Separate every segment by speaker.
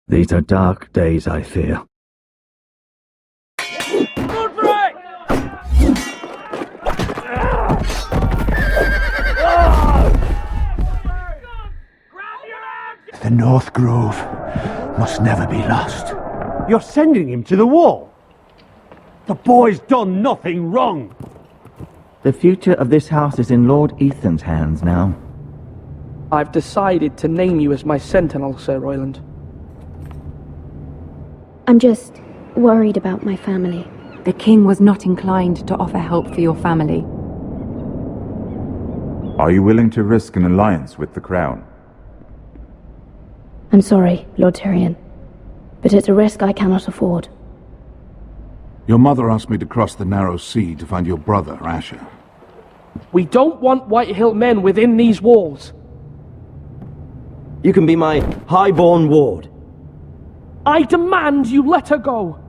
Speaker 1: These are dark days, I fear.
Speaker 2: The North Grove must never be lost.
Speaker 3: You're sending him to the wall? The boy's done nothing wrong.
Speaker 1: The future of this house is in Lord Ethan's hands now.
Speaker 4: I've decided to name you as my sentinel, Sir Royland.
Speaker 5: I'm just worried about my family.
Speaker 6: The king was not inclined to offer help for your family.
Speaker 7: Are you willing to risk an alliance with the Crown?
Speaker 5: I'm sorry, Lord Tyrion, but it's a risk I cannot afford.
Speaker 2: Your mother asked me to cross the narrow sea to find your brother, Asher.
Speaker 4: We don't want Whitehill men within these walls.
Speaker 1: You can be my highborn ward.
Speaker 4: I demand you let her go.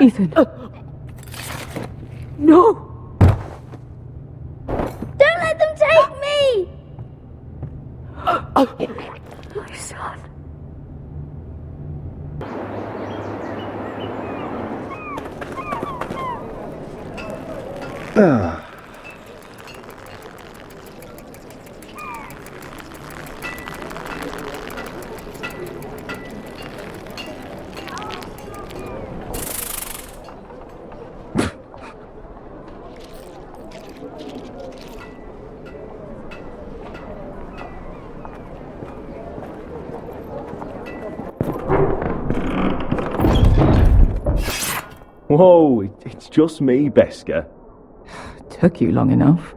Speaker 6: Ethan.
Speaker 5: No! Don't let them take me! My son.
Speaker 8: Whoa, it's just me, Beska.
Speaker 6: Took you long enough.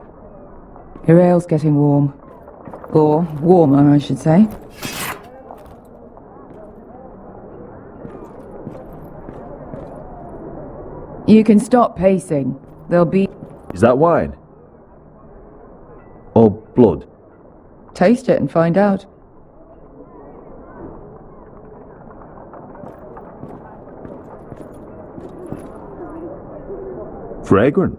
Speaker 6: Your ale's getting warm. Or warmer, I should say. You can stop pacing. There'll be...
Speaker 8: Is that wine? Or blood?
Speaker 6: Taste it and find out.
Speaker 8: Fragrant.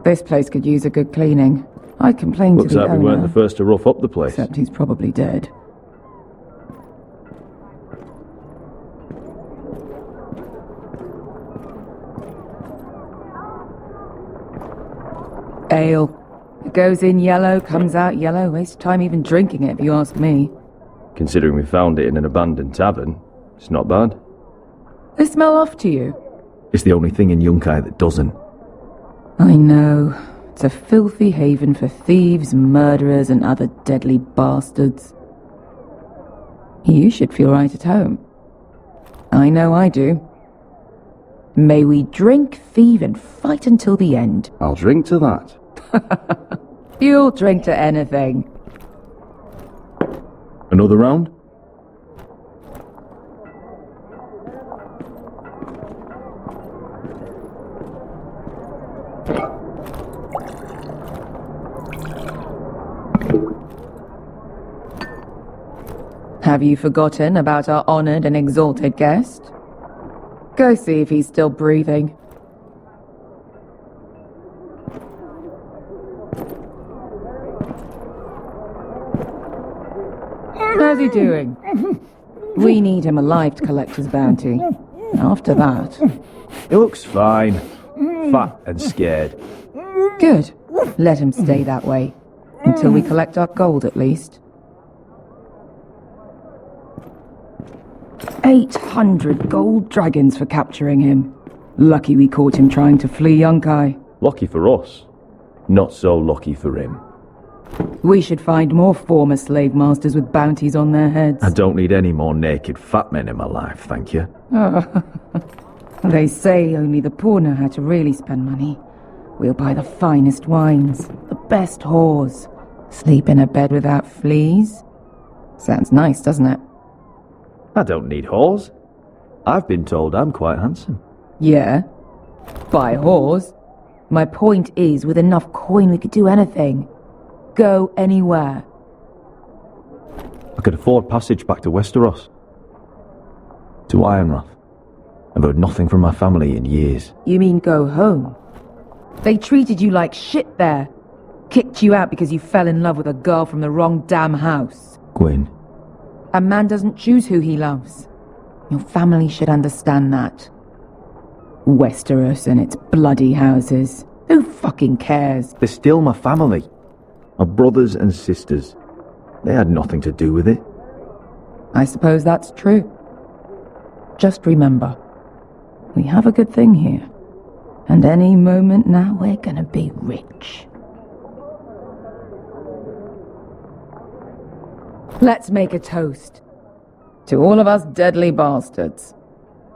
Speaker 6: This place could use a good cleaning. I complained
Speaker 8: Looks
Speaker 6: to the
Speaker 8: like
Speaker 6: owner.
Speaker 8: we weren't the first to rough up the place.
Speaker 6: Except he's probably dead. Ale. It goes in yellow, comes out yellow. Waste time even drinking it, if you ask me.
Speaker 8: Considering we found it in an abandoned tavern, it's not bad.
Speaker 6: They smell off to you.
Speaker 8: It's the only thing in Yunkai that doesn't.
Speaker 6: I know. It's a filthy haven for thieves, murderers, and other deadly bastards. You should feel right at home. I know I do. May we drink, thieve, and fight until the end.
Speaker 8: I'll drink to that.
Speaker 6: You'll drink to anything.
Speaker 8: Another round?
Speaker 6: Have you forgotten about our honored and exalted guest? Go see if he's still breathing. How's he doing? We need him alive to collect his bounty. After that...
Speaker 8: He looks fine. Fat and scared.
Speaker 6: Good. Let him stay that way. Until we collect our gold, at least. 800 gold dragons for capturing him. Lucky we caught him trying to flee Yunkai.
Speaker 8: Lucky for us. Not so lucky for him.
Speaker 6: We should find more former slave masters with bounties on their heads.
Speaker 8: I don't need any more naked fat men in my life, thank you.
Speaker 6: They say only the poor know how to really spend money. We'll buy the finest wines, the best whores, sleep in a bed without fleas. Sounds nice, doesn't it?
Speaker 8: I don't need whores. I've been told I'm quite handsome.
Speaker 6: Yeah. Buy whores. My point is, with enough coin we could do anything. Go anywhere.
Speaker 8: I could afford passage back to Westeros. To Ironrath. I've heard nothing from my family in years.
Speaker 6: You mean go home? They treated you like shit there. Kicked you out because you fell in love with a girl from the wrong damn house.
Speaker 8: Gwyn.
Speaker 6: A man doesn't choose who he loves. Your family should understand that. Westeros and its bloody houses. Who fucking cares?
Speaker 8: They're still my family. My brothers and sisters. They had nothing to do with it.
Speaker 6: I suppose that's true. Just remember, we have a good thing here. And any moment now we're gonna be rich. Let's make a toast. To all of us deadly bastards.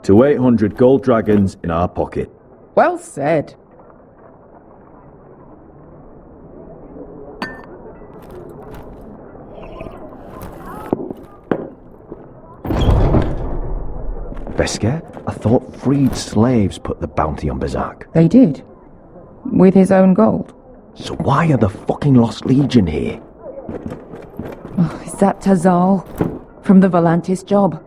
Speaker 8: To 800 gold dragons in our pocket.
Speaker 6: Well said.
Speaker 8: Beskar? I thought freed slaves put the bounty on Berserk.
Speaker 6: They did. With his own gold.
Speaker 8: So why are the fucking Lost Legion here?
Speaker 6: Oh, is that Tazal? From the Volantis job?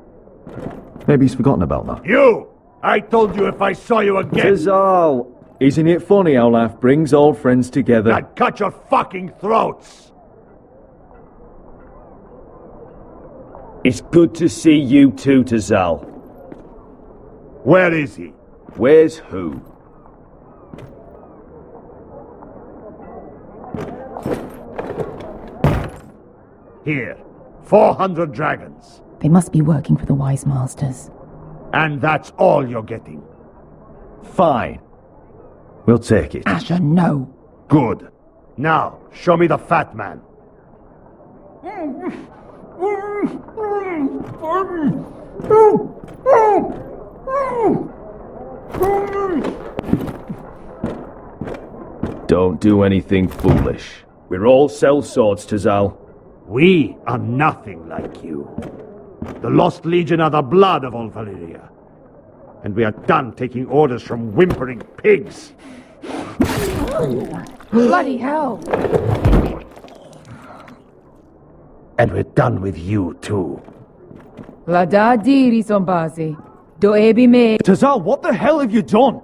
Speaker 8: Maybe he's forgotten about that.
Speaker 3: You! I told you if I saw you again,
Speaker 8: Tazal! Isn't it funny how life brings old friends together?
Speaker 3: I'd cut your fucking throats!
Speaker 9: It's good to see you too, Tazal.
Speaker 3: Where is he?
Speaker 9: Where's who?
Speaker 3: Here. 400 dragons.
Speaker 6: They must be working for the Wise Masters.
Speaker 3: And that's all you're getting.
Speaker 8: Fine. We'll take it.
Speaker 6: Asher, no.
Speaker 3: Good. Now, show me the fat man.
Speaker 9: Don't do anything foolish. We're all sellswords, Tazal.
Speaker 3: We are nothing like you. The Lost Legion are the blood of all Valyria. And we are done taking orders from whimpering pigs.
Speaker 6: Bloody hell!
Speaker 3: And we're done with you, too.
Speaker 6: Lada diri sombazi. Do ebi me.
Speaker 9: Tazal, what the hell have you done?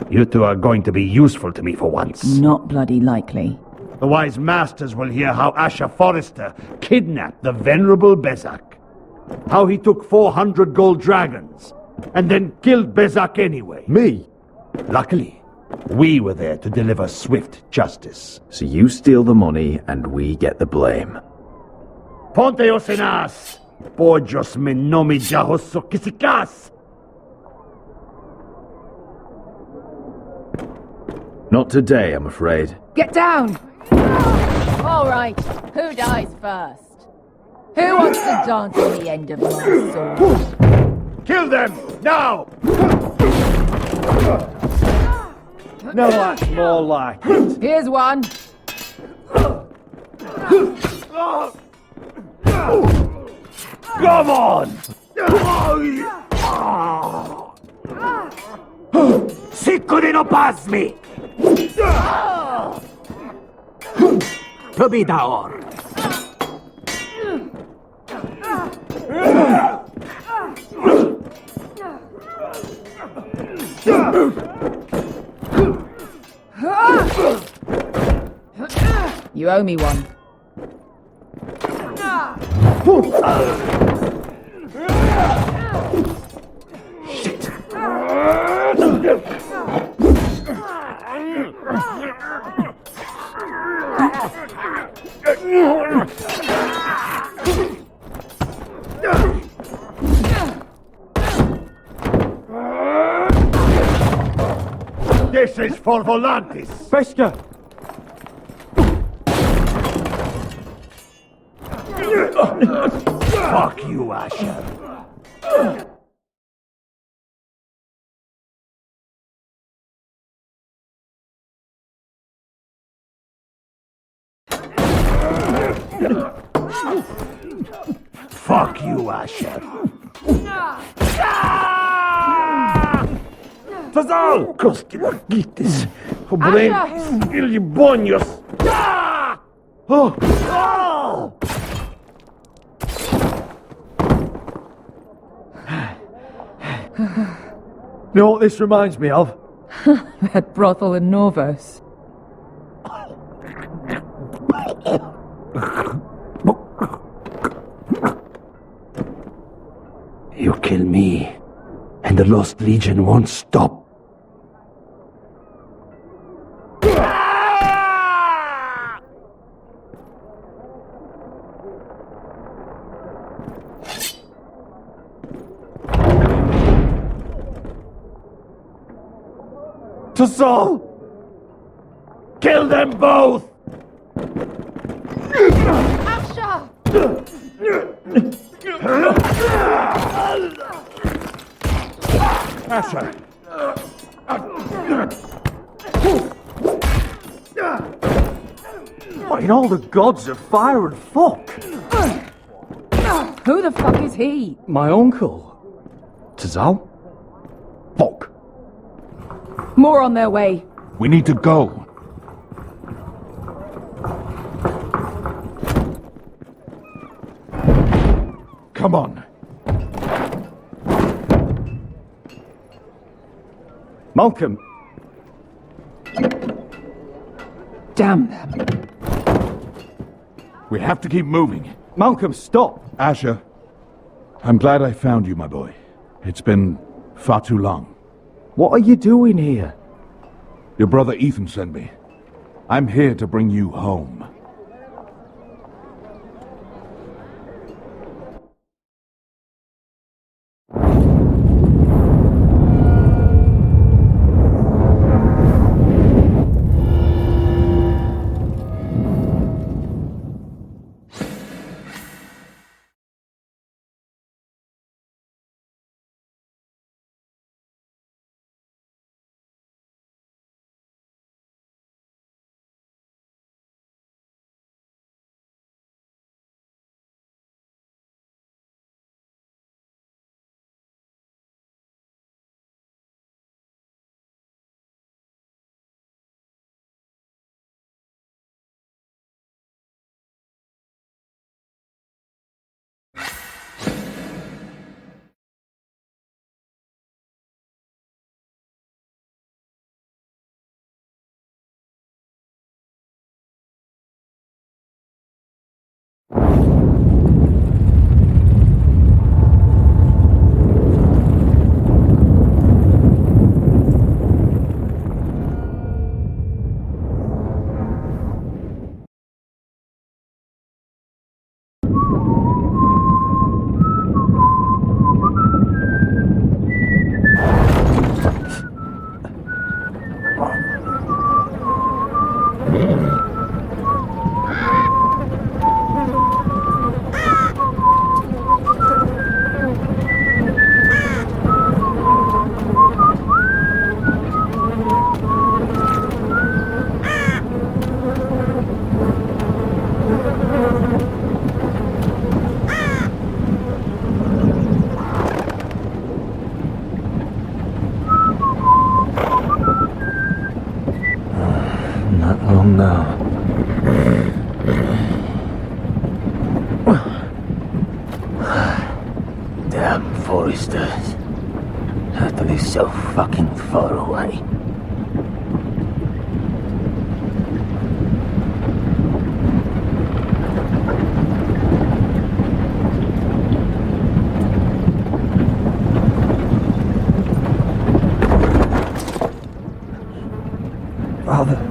Speaker 3: You two are going to be useful to me for once.
Speaker 6: Not bloody likely.
Speaker 3: The Wise Masters will hear how Asher Forrester kidnapped the venerable Bezak. How he took 400 gold dragons, and then killed Bezak anyway.
Speaker 8: Me?
Speaker 3: Luckily, we were there to deliver swift justice.
Speaker 8: So you steal the money and we get the blame.
Speaker 3: Ponteos en as! Pojos me nomi jahoso kisikas!
Speaker 8: Not today, I'm afraid.
Speaker 6: Get down!
Speaker 10: All right, who dies first? Who wants to dance on the end of my sword?
Speaker 3: Kill them! Now!
Speaker 9: No, that's more like it.
Speaker 6: Here's one.
Speaker 3: Come on! Sicko di no pasmi! Probidaor!
Speaker 6: You owe me one.
Speaker 3: Shit! This is for Volantis!
Speaker 9: Beskar!
Speaker 3: Fuck you, Asher. Fuck you, Asher.
Speaker 9: Tazal!
Speaker 3: Kosti margitis. Obrem ili bonios. Oh! You know what this reminds me of?
Speaker 6: That brothel in Norvos.
Speaker 3: You kill me, and the Lost Legion won't stop. To Saul! Kill them both!
Speaker 10: Asher!
Speaker 3: Asher! What in all the gods of fire and fuck?
Speaker 6: Who the fuck is he?
Speaker 4: My uncle. Tazal? Fuck.
Speaker 6: More on their way.
Speaker 2: We need to go. Come on.
Speaker 4: Malcolm.
Speaker 6: Damn them.
Speaker 2: We have to keep moving.
Speaker 4: Malcolm, stop.
Speaker 2: Asher, I'm glad I found you, my boy. It's been far too long.
Speaker 4: What are you doing here?
Speaker 2: Your brother Ethan sent me. I'm here to bring you home.
Speaker 1: Damn Forresters. Have to live so fucking far away.
Speaker 4: Father.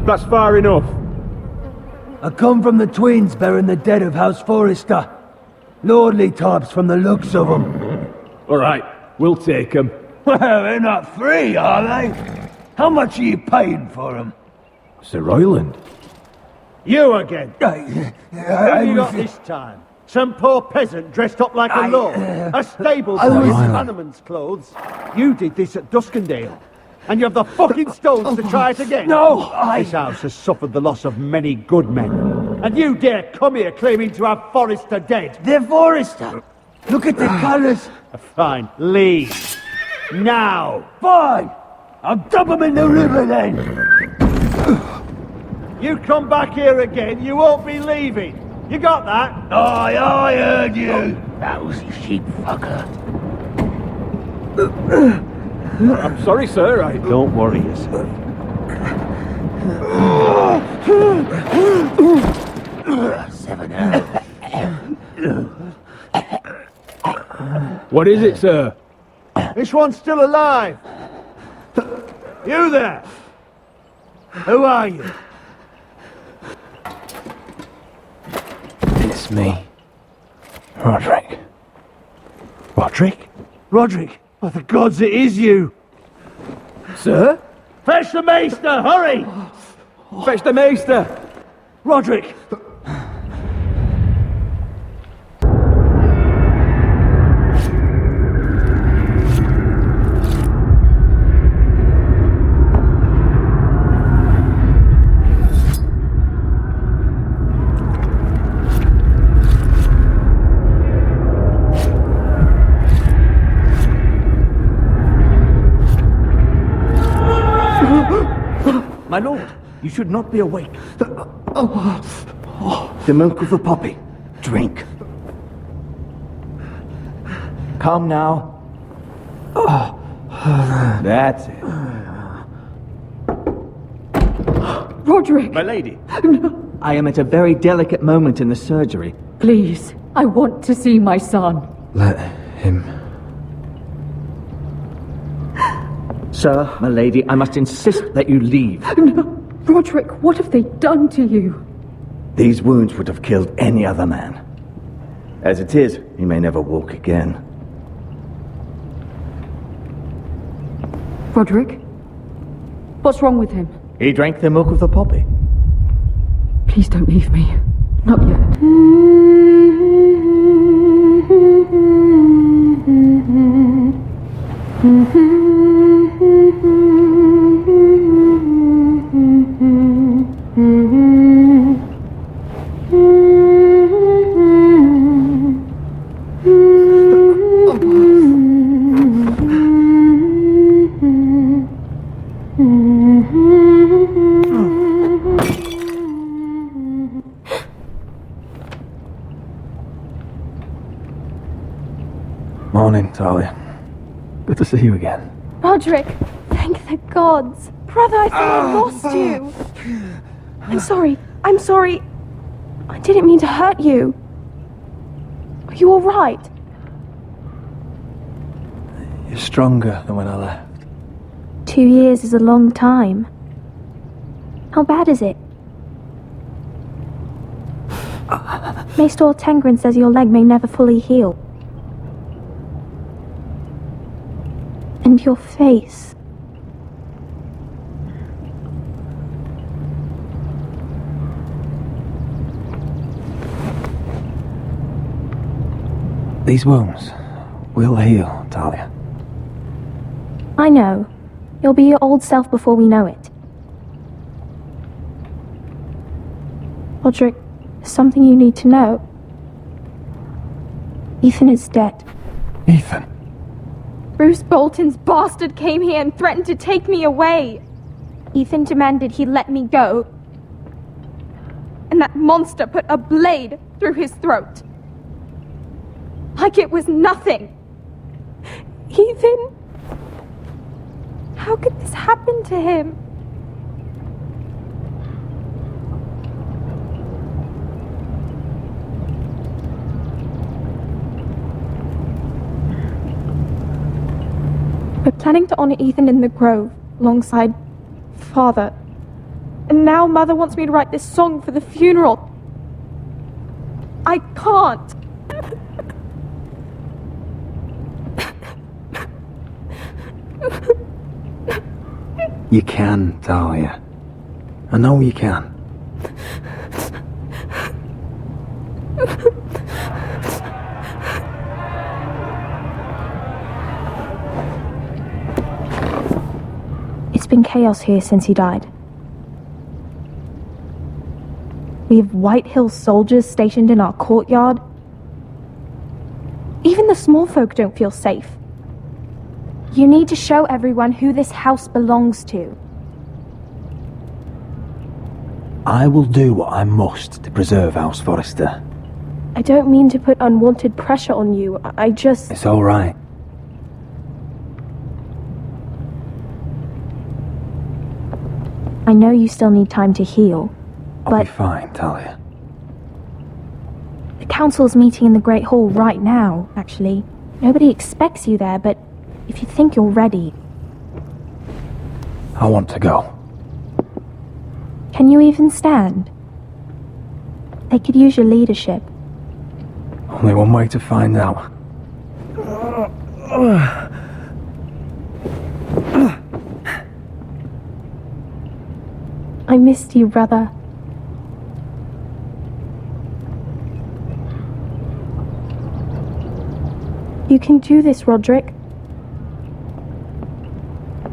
Speaker 3: That's far enough.
Speaker 11: I come from the twins bearing the dead of House Forrester. Lordly types from the looks of them.
Speaker 9: Alright, we'll take them.
Speaker 11: Well, they're not free, are they? How much are you paying for them?
Speaker 4: Sir Royland.
Speaker 3: You again. Who
Speaker 11: I
Speaker 3: you
Speaker 11: was-
Speaker 3: got this time? Some poor peasant dressed up like a lord? A stable boy
Speaker 11: I was-
Speaker 3: in Hanneman's clothes? You did this at Duskendale. And you have the fucking stones to try it again?
Speaker 11: No,
Speaker 3: This house has suffered the loss of many good men. And you dare come here claiming to have Forrester dead?
Speaker 11: They're Forrester. Look at the colours.
Speaker 3: Fine, leave. Now!
Speaker 11: Fine! I'll dump him in the river then!
Speaker 3: You come back here again, you won't be leaving. You got that?
Speaker 11: Aye, I heard you! Lousy sheep fucker.
Speaker 8: I'm sorry, sir.
Speaker 3: Don't worry yourself.
Speaker 8: What is it, sir?
Speaker 3: This one's still alive. You there? Who are you?
Speaker 8: It's me. Roderick.
Speaker 3: Roderick? Roderick? By the gods, it is you.
Speaker 8: Sir?
Speaker 3: Fetch the maester, hurry!
Speaker 8: Fetch the maester!
Speaker 3: Roderick!
Speaker 1: My lord, you should not be awake. The milk of the poppy. Drink. Come now. That's it.
Speaker 12: Roderick!
Speaker 1: My lady. I am at a very delicate moment in the surgery.
Speaker 12: Please, I want to see my son.
Speaker 8: Let him.
Speaker 1: Sir, my lady, I must insist that you leave.
Speaker 12: No. Roderick, what have they done to you?
Speaker 1: These wounds would have killed any other man. As it is, he may never walk again.
Speaker 12: Roderick? What's wrong with him?
Speaker 1: He drank the milk of the poppy.
Speaker 12: Please don't leave me. Not yet.
Speaker 8: Morning, Talia. Good to see you again.
Speaker 5: Roderick, thank the gods. Brother, I thought I lost you. I'm sorry. I didn't mean to hurt you. Are you alright?
Speaker 8: You're stronger than when I left.
Speaker 5: 2 years is a long time. How bad is it? Maester Tengrin says your leg may never fully heal. And your face.
Speaker 8: These wounds will heal, Talia.
Speaker 5: I know. You'll be your old self before we know it. Roderick, there's something you need to know. Ethan is dead.
Speaker 8: Ethan?
Speaker 5: Bruce Bolton's bastard came here and threatened to take me away. Ethan demanded he let me go. And that monster put a blade through his throat. Like it was nothing. Ethan? How could this happen to him? We're planning to honor Ethan in the Grove, alongside Father. And now Mother wants me to write this song for the funeral. I can't.
Speaker 8: You can, Talia. I know you can.
Speaker 5: It's been chaos here since he died. We have White Hill soldiers stationed in our courtyard. Even the small folk don't feel safe. You need to show everyone who this house belongs to.
Speaker 13: I will do what I must to preserve House Forrester.
Speaker 5: I don't mean to put unwanted pressure on you. I just...
Speaker 13: It's all right.
Speaker 5: I know you still need time to heal,
Speaker 13: I'll
Speaker 5: but...
Speaker 13: be fine, Talia.
Speaker 5: The council's meeting in the Great Hall right now, actually. Nobody expects you there, but if you think you're ready...
Speaker 13: I want to go.
Speaker 5: Can you even stand? They could use your leadership.
Speaker 13: Only one way to find out.
Speaker 5: I missed you, brother. You can do this, Roderick.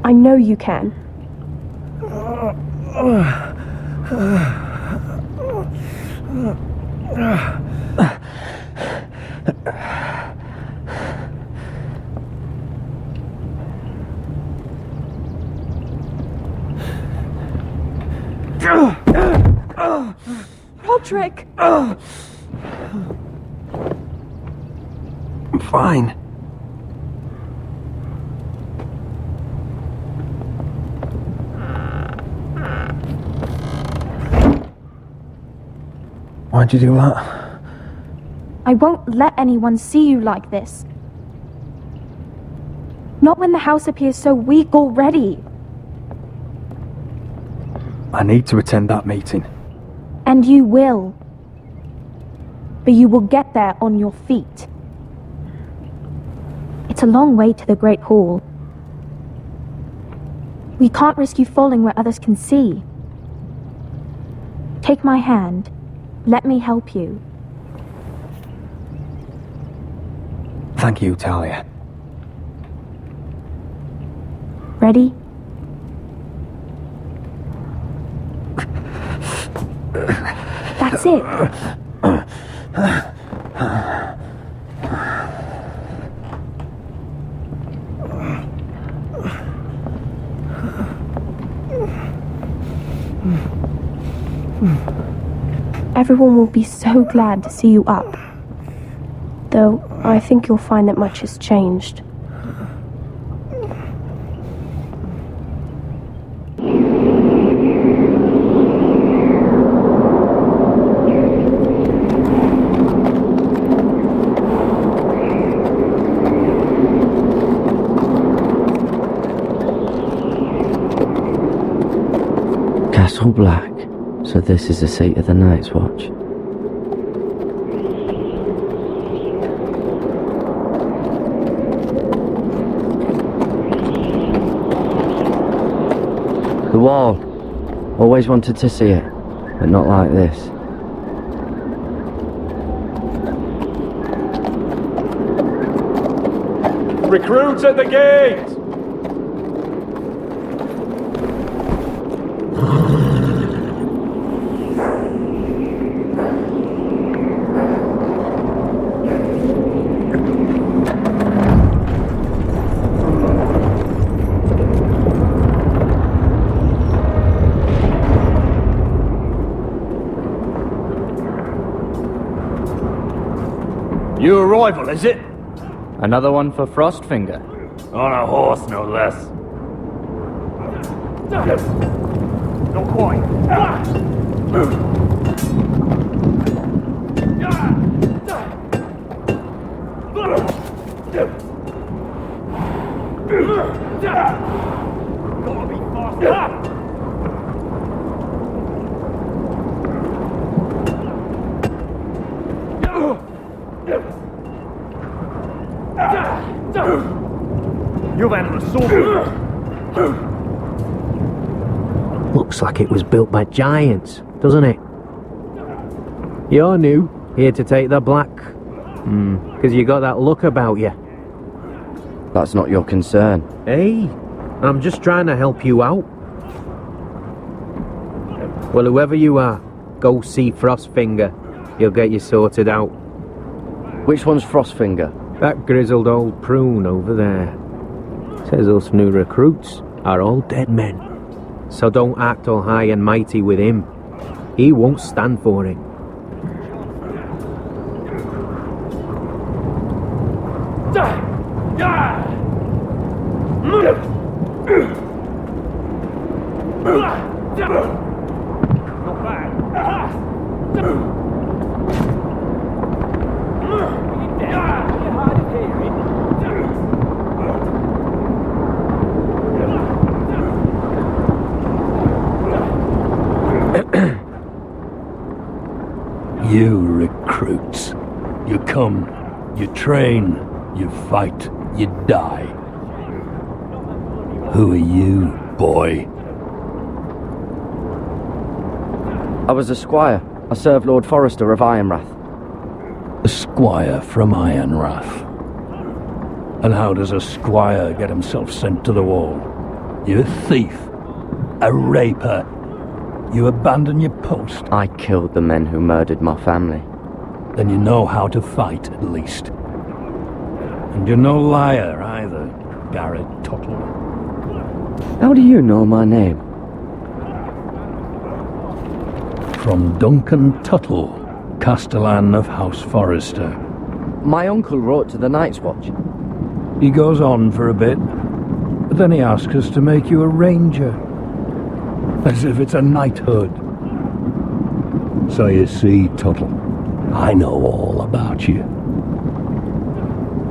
Speaker 5: I know you can. Roderick!
Speaker 13: I'm fine. Why'd you do that?
Speaker 5: I won't let anyone see you like this. Not when the house appears so weak already.
Speaker 13: I need to attend that meeting.
Speaker 5: And you will. But you will get there on your feet. It's a long way to the Great Hall. We can't risk you falling where others can see. Take my hand. Let me help you.
Speaker 13: Thank you, Talia.
Speaker 5: Ready? That's it. Everyone will be so glad to see you up. Though, I think you'll find that much has changed.
Speaker 14: Castle Black. So this is the seat of the Night's Watch. The wall. Always wanted to see it, but not like this.
Speaker 9: Recruits at the gate!
Speaker 3: New arrival, is it?
Speaker 15: Another one for Frostfinger.
Speaker 3: On a horse, no less. Not quite. Gotta be faster. You've had an assault.
Speaker 16: Looks like it was built by giants, doesn't it? You're new, here to take the black. Because you got that look about you.
Speaker 14: That's not your concern.
Speaker 16: Hey, I'm just trying to help you out. Well, whoever you are, go see Frostfinger. He'll get you sorted out.
Speaker 14: Which one's Frostfinger?
Speaker 16: That grizzled old prune over there. Says us new recruits are all dead men. So don't act all high and mighty with him. He won't stand for it.
Speaker 17: You recruits. You come, you train, you fight, you die. Who are you, boy?
Speaker 14: I was a squire. I served Lord Forrester of Ironrath.
Speaker 17: A squire from Ironrath. And how does a squire get himself sent to the wall? You're a thief. A raper. You abandon your post.
Speaker 14: I killed the men who murdered my family.
Speaker 17: Then you know how to fight, at least. And you're no liar, either, Garrett Tuttle.
Speaker 14: How do you know my name?
Speaker 17: From Duncan Tuttle, Castellan of House Forrester.
Speaker 14: My uncle wrote to the Night's Watch.
Speaker 17: He goes on for a bit, but then he asks us to make you a ranger. As if it's a knighthood. So you see, Tuttle, I know all about you.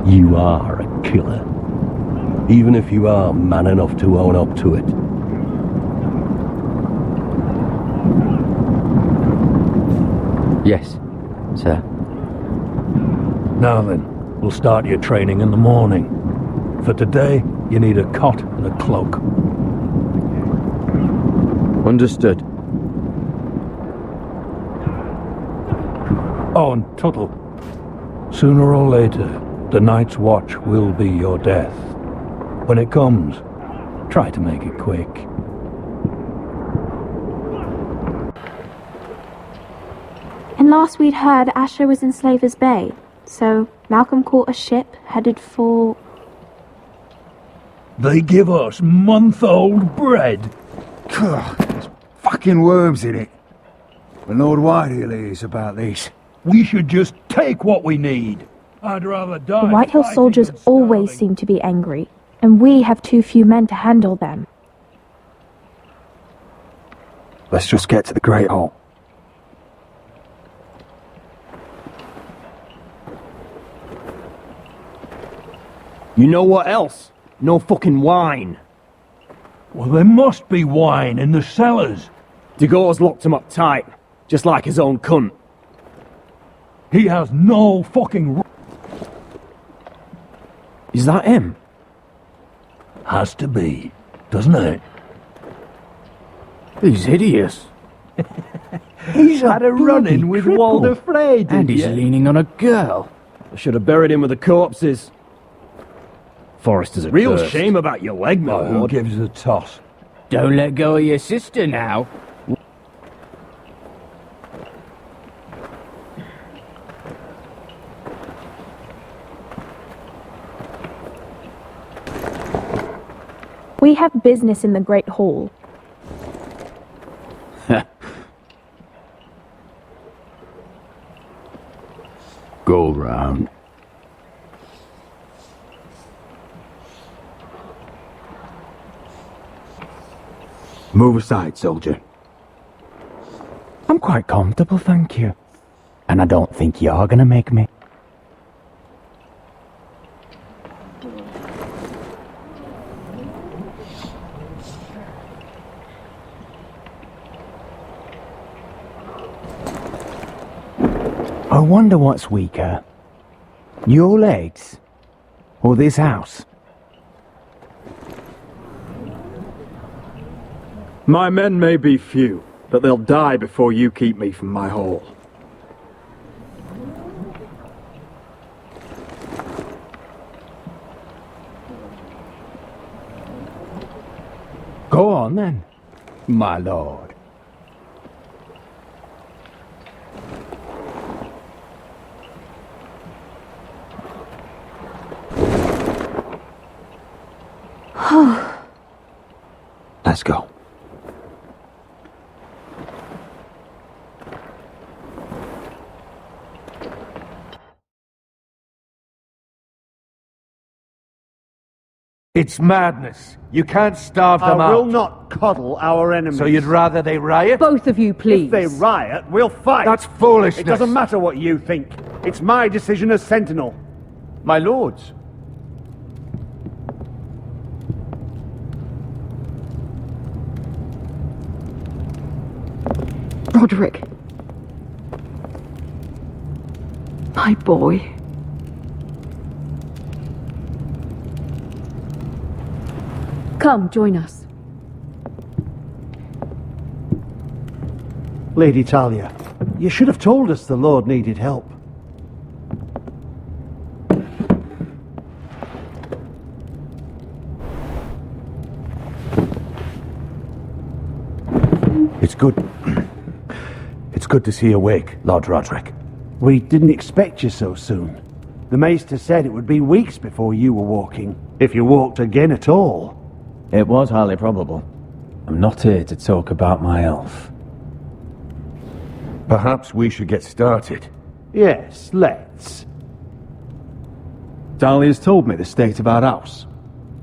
Speaker 17: You are a killer. Even if you are man enough to own up to it.
Speaker 14: Yes, sir.
Speaker 17: Now then, we'll start your training in the morning. For today, you need a cot and a cloak.
Speaker 14: Understood.
Speaker 17: Oh, and Tuttle, sooner or later, the Night's Watch will be your death. When it comes, try to make it quick.
Speaker 5: And last we'd heard, Asher was in Slaver's Bay, so Malcolm caught a ship headed for...
Speaker 17: They give us month-old bread.
Speaker 18: There's fucking worms in it. And Lord Whitehill is about this.
Speaker 17: We should just take what we need. I'd rather die.
Speaker 5: The Whitehill soldiers always seem to be angry, and we have too few men to handle them.
Speaker 18: Let's just get to the Great Hall.
Speaker 9: You know what else? No fucking wine.
Speaker 17: Well, there must be wine in the cellars.
Speaker 9: DeGaute's locked him up tight, just like his own cunt.
Speaker 17: He has no fucking...
Speaker 9: Is that him?
Speaker 17: Has to be, doesn't it?
Speaker 9: He's hideous.
Speaker 17: He's had a run-in with Walder Frey,
Speaker 9: And he's leaning on a girl. I should have buried him with the corpses. Forrester's a Real
Speaker 17: cursed.
Speaker 9: shame about your leg, my
Speaker 17: Who
Speaker 9: lord.
Speaker 17: gives a toss?
Speaker 15: Don't let go of your sister now.
Speaker 5: We have business in the Great Hall.
Speaker 18: Go round. Move aside, soldier.
Speaker 13: I'm quite comfortable, thank you. And I don't think you're gonna make me. I wonder what's weaker. Your legs? Or this house?
Speaker 9: My men may be few, but they'll die before you keep me from my hall.
Speaker 13: Go on then, my lord.
Speaker 8: Let's go.
Speaker 3: It's madness. You can't starve them out. I will not coddle our enemies. So you'd rather they riot?
Speaker 12: Both of you, please.
Speaker 3: If they riot, we'll fight. That's foolishness. It doesn't matter what you think. It's my decision as Sentinel. My lords.
Speaker 12: Roderick. My boy. Come, join us.
Speaker 3: Lady Talia, you should have told us the Lord needed help.
Speaker 2: It's good. It's good to see you awake, Lord Roderick.
Speaker 3: We didn't expect you so soon. The Maester said it would be weeks before you were walking, if you walked again at all.
Speaker 1: It was highly probable.
Speaker 13: I'm not here to talk about my elf.
Speaker 2: Perhaps we should get started.
Speaker 3: Yes, let's.
Speaker 8: Dahlia's told me the state of our house.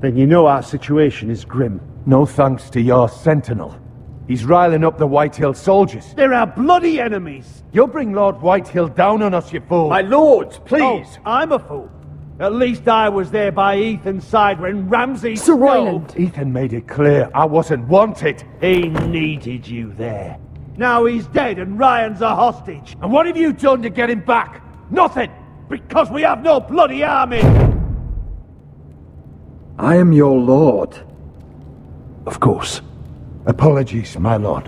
Speaker 3: Then you know our situation is grim.
Speaker 2: No thanks to your sentinel. He's riling up the Whitehill soldiers.
Speaker 3: They're our bloody enemies!
Speaker 2: You'll bring Lord Whitehill down on us, you fool!
Speaker 3: My lords, please! Oh, I'm a fool. At least I was there by Ethan's side when Ramsay...
Speaker 12: Sir Royland!
Speaker 2: Ethan made it clear I wasn't wanted.
Speaker 3: He needed you there. Now he's dead and Ryan's a hostage. And what have you done to get him back? Nothing! Because we have no bloody army!
Speaker 8: I am your lord.
Speaker 2: Of course. Apologies, my lord.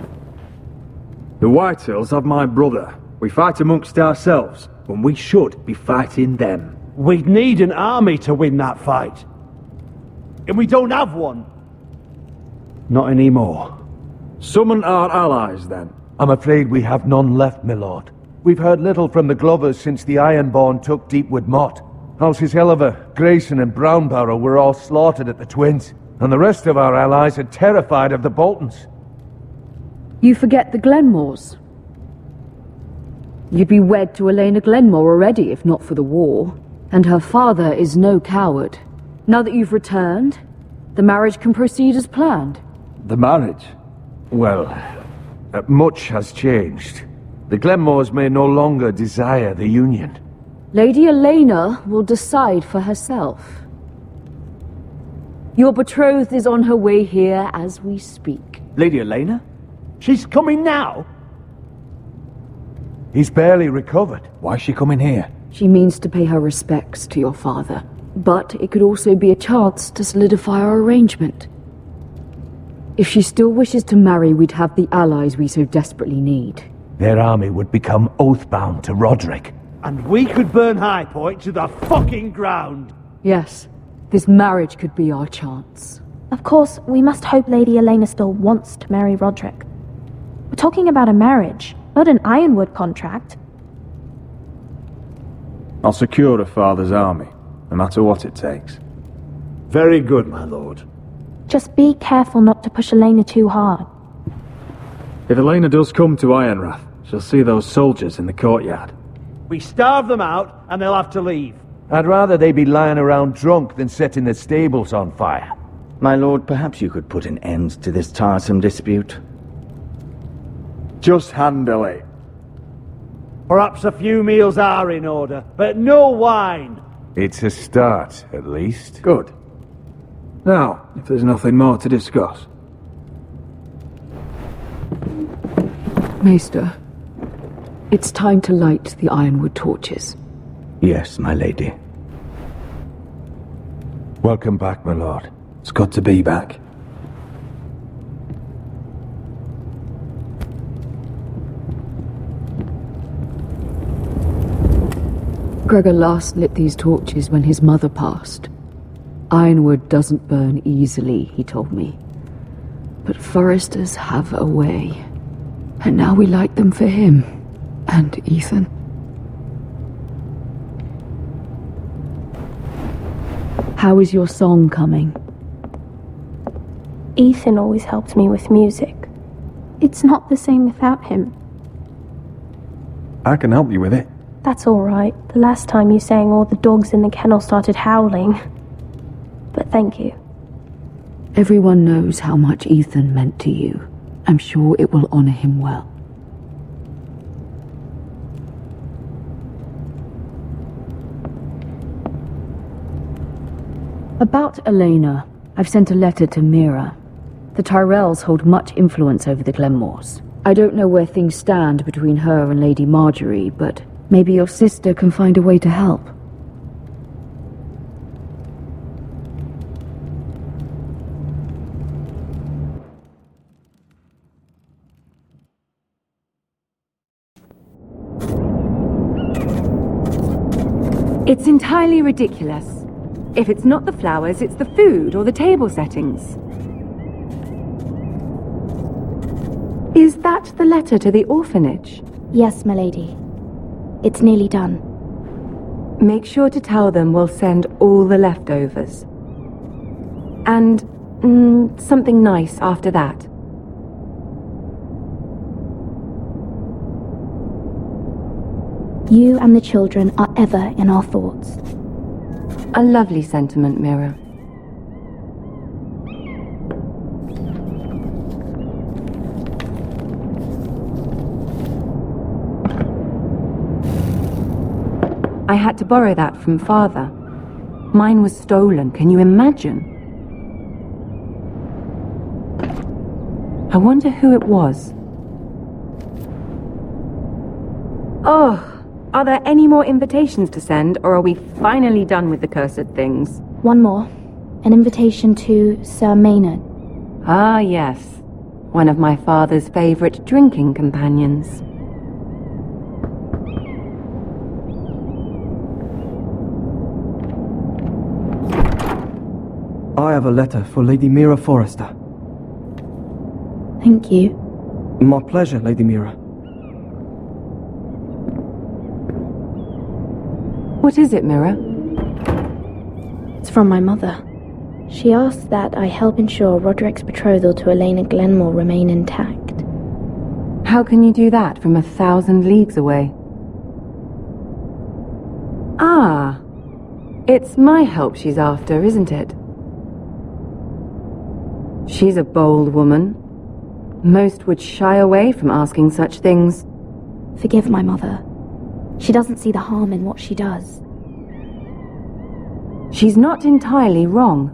Speaker 8: The Whitehills have my brother. We fight amongst ourselves, when we should be fighting them.
Speaker 3: We'd need an army to win that fight. And we don't have one. Not anymore.
Speaker 8: Summon our allies, then.
Speaker 2: I'm afraid we have none left, my lord. We've heard little from the Glovers since the Ironborn took Deepwood Motte. Houses Helliver, Grayson and Brownbarrow were all slaughtered at the Twins, and the rest of our allies are terrified of the Boltons.
Speaker 12: You forget the Glenmores. You'd be wed to Elena Glenmore already if not for the war. And her father is no coward. Now that you've returned, the marriage can proceed as planned.
Speaker 2: The marriage? Well, much has changed. The Glenmores may no longer desire the union.
Speaker 12: Lady Elena will decide for herself. Your betrothed is on her way here as we speak.
Speaker 1: Lady Elena?
Speaker 3: She's coming now?
Speaker 2: He's barely recovered.
Speaker 8: Why is she coming here?
Speaker 12: She means to pay her respects to your father. But it could also be a chance to solidify our arrangement. If she still wishes to marry, we'd have the allies we so desperately need.
Speaker 2: Their army would become oath-bound to Roderick.
Speaker 3: And we could burn High Point to the fucking ground!
Speaker 12: Yes, this marriage could be our chance.
Speaker 5: Of course, we must hope Lady Elena still wants to marry Roderick. We're talking about a marriage, not an Ironwood contract.
Speaker 8: I'll secure her father's army, no matter what it takes.
Speaker 3: Very good, my lord.
Speaker 5: Just be careful not to push Elena too hard.
Speaker 8: If Elena does come to Ironrath, she'll see those soldiers in the courtyard.
Speaker 3: We starve them out, and they'll have to leave.
Speaker 2: I'd rather they be lying around drunk than setting the stables on fire.
Speaker 1: My lord, perhaps you could put an end to this tiresome dispute.
Speaker 8: Just handle it.
Speaker 3: Perhaps a few meals are in order, but no wine.
Speaker 2: It's a start, at least.
Speaker 8: Good. Now, if there's nothing more to discuss.
Speaker 12: Maester, it's time to light the Ironwood torches.
Speaker 1: Yes, my lady.
Speaker 2: Welcome back, my lord.
Speaker 8: It's good to be back.
Speaker 12: Gregor last lit these torches when his mother passed. Ironwood doesn't burn easily, he told me. But Forresters have a way. And now we light them for him. And Ethan. How is your song coming?
Speaker 19: Ethan always helped me with music.
Speaker 5: It's not the same without him.
Speaker 8: I can help you with it.
Speaker 19: That's alright. The last time you sang, all the dogs in the kennel started howling. But thank you.
Speaker 12: Everyone knows how much Ethan meant to you. I'm sure it will honor him well. About Elena, I've sent a letter to Mira. The Tyrells hold much influence over the Glenmores. I don't know where things stand between her and Lady Marjorie, but maybe your sister can find a way to help.
Speaker 20: It's entirely ridiculous. If it's not the flowers, it's the food or the table settings. Is that the letter to the orphanage?
Speaker 19: Yes, my lady. It's nearly done.
Speaker 20: Make sure to tell them we'll send all the leftovers. And something nice after that.
Speaker 19: You and the children are ever in our thoughts.
Speaker 20: A lovely sentiment, Mira. I had to borrow that from Father. Mine was stolen, can you imagine? I wonder who it was. Oh, are there any more invitations to send, or are we finally done with the cursed things?
Speaker 19: One more. An invitation to Sir Maynard.
Speaker 20: Ah, yes. One of my father's favorite drinking companions.
Speaker 4: I have a letter for Lady Mira Forrester.
Speaker 19: Thank you.
Speaker 4: My pleasure, Lady Mira.
Speaker 20: What is it, Mira?
Speaker 19: It's from my mother. She asked that I help ensure Roderick's betrothal to Elena Glenmore remain intact.
Speaker 20: How can you do that from 1,000 leagues away? Ah, it's my help she's after, isn't it? She's a bold woman. Most would shy away from asking such things.
Speaker 19: Forgive my mother. She doesn't see the harm in what she does.
Speaker 20: She's not entirely wrong.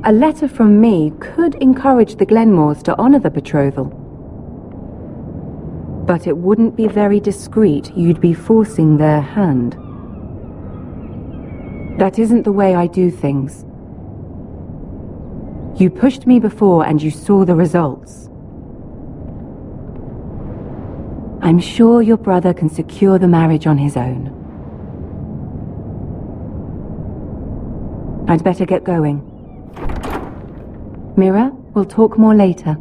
Speaker 20: A letter from me could encourage the Glenmores to honor the betrothal. But it wouldn't be very discreet. You'd be forcing their hand. That isn't the way I do things. You pushed me before and you saw the results. I'm sure your brother can secure the marriage on his own. I'd better get going. Mira, we'll talk more later.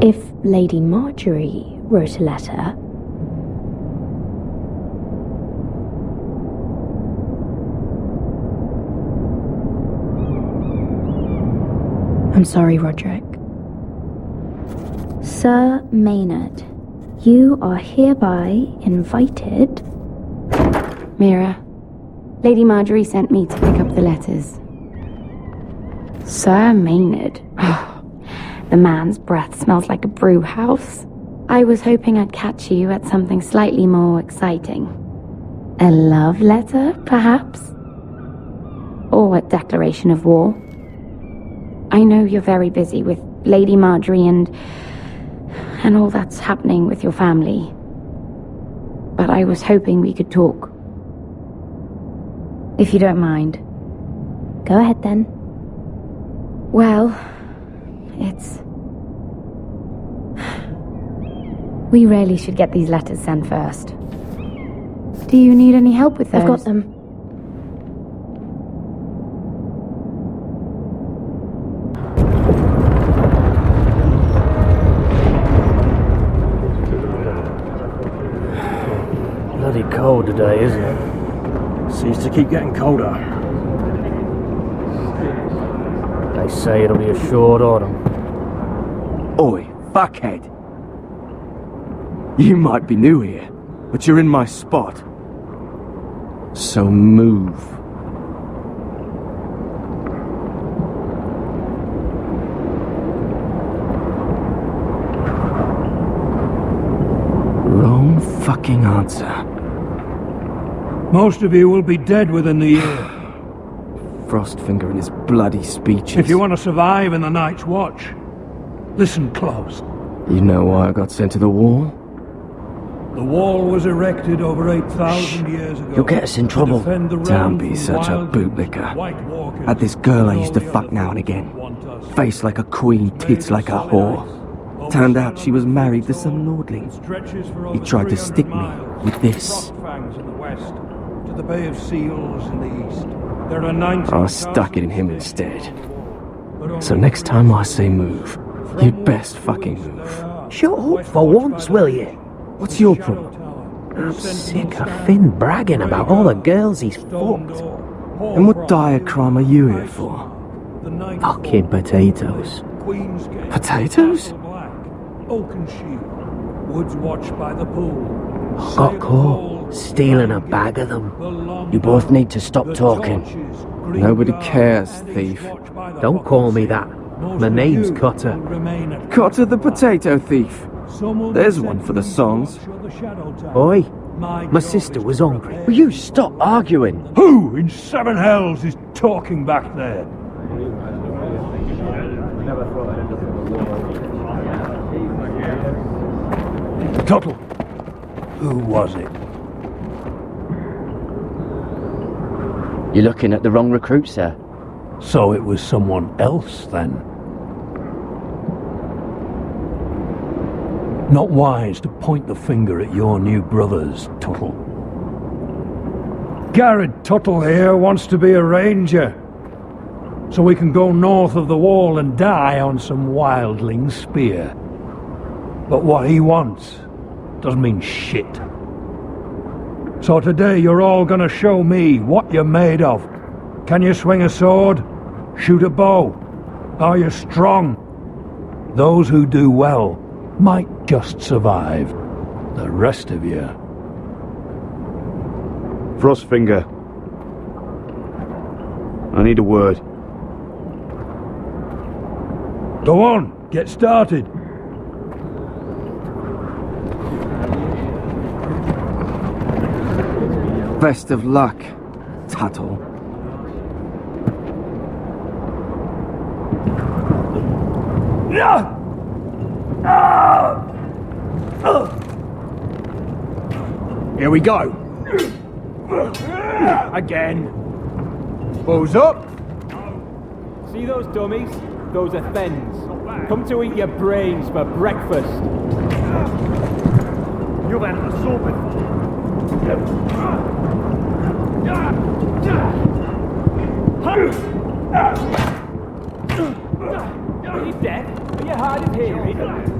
Speaker 19: If Lady Marjorie wrote a letter... I'm sorry, Roderick. Sir Maynard, you are hereby invited...
Speaker 20: Mira, Lady Marjorie sent me to pick up the letters.
Speaker 19: Sir Maynard? The man's breath smells like a brew house. I was hoping I'd catch you at something slightly more exciting. A love letter, perhaps? Or a declaration of war? I know you're very busy with Lady Marjorie and all that's happening with your family. But I was hoping we could talk. If you don't mind. Go ahead then. Well, We really should get these letters sent first. Do you need any help with those?
Speaker 21: I've got them.
Speaker 9: Bloody cold today, isn't it? Seems to keep getting colder. They say it'll be a short autumn.
Speaker 22: Oi, fuckhead. You might be new here, but you're in my spot. So move. Wrong fucking answer.
Speaker 17: Most of you will be dead within the year.
Speaker 22: Frostfinger and his bloody speeches.
Speaker 17: If you want to survive in the Night's Watch, listen close.
Speaker 22: You know why I got sent to the wall?
Speaker 17: The wall was erected over 8,000 years ago.
Speaker 22: You'll get us in trouble. Don't be such a bootlicker. Had this girl I used to fuck now and again. Face like a queen, tits like a whore. Turned out she was married to some lordling. He tried to stick me with this.
Speaker 17: To the Bay of Seals in the east. There are 19
Speaker 22: I stuck it in him instead. So next time I say move, you'd best fucking move.
Speaker 16: Shut up for once, will you?
Speaker 22: What's your problem?
Speaker 16: I'm sick of Finn bragging about all the girls he's fucked.
Speaker 22: And what dire crime are you here for?
Speaker 16: Fucking potatoes.
Speaker 22: Potatoes?
Speaker 17: Oakenshield, woods watched by the pool.
Speaker 16: Got caught stealing a bag of them.
Speaker 14: You both need to stop talking.
Speaker 22: Nobody cares, thief.
Speaker 16: Don't call me that. My name's Cotter.
Speaker 22: Cotter the potato thief. There's one for the songs.
Speaker 16: Oi, my sister was hungry.
Speaker 14: Will you stop arguing?
Speaker 17: Who in seven hells is talking back there? Tuttle. Who was it?
Speaker 14: You're looking at the wrong recruit, sir.
Speaker 17: So it was someone else, then? Not wise to point the finger at your new brothers, Tuttle. Garrett Tuttle here wants to be a ranger, so we can go north of the wall and die on some wildling spear. But what he wants doesn't mean shit. So today you're all gonna show me what you're made of. Can you swing a sword? Shoot a bow? Are you strong? Those who do well might just survive. The rest of you...
Speaker 3: Frostfinger. I need a word.
Speaker 17: Go on, get started.
Speaker 22: Best of luck, Tuttle.
Speaker 9: Here we go. Again. Bows up.
Speaker 23: See those dummies? Those are Fens. Come to eat your brains for breakfast.
Speaker 3: You've had a sword
Speaker 23: Are you deaf? Are you hard of hearing?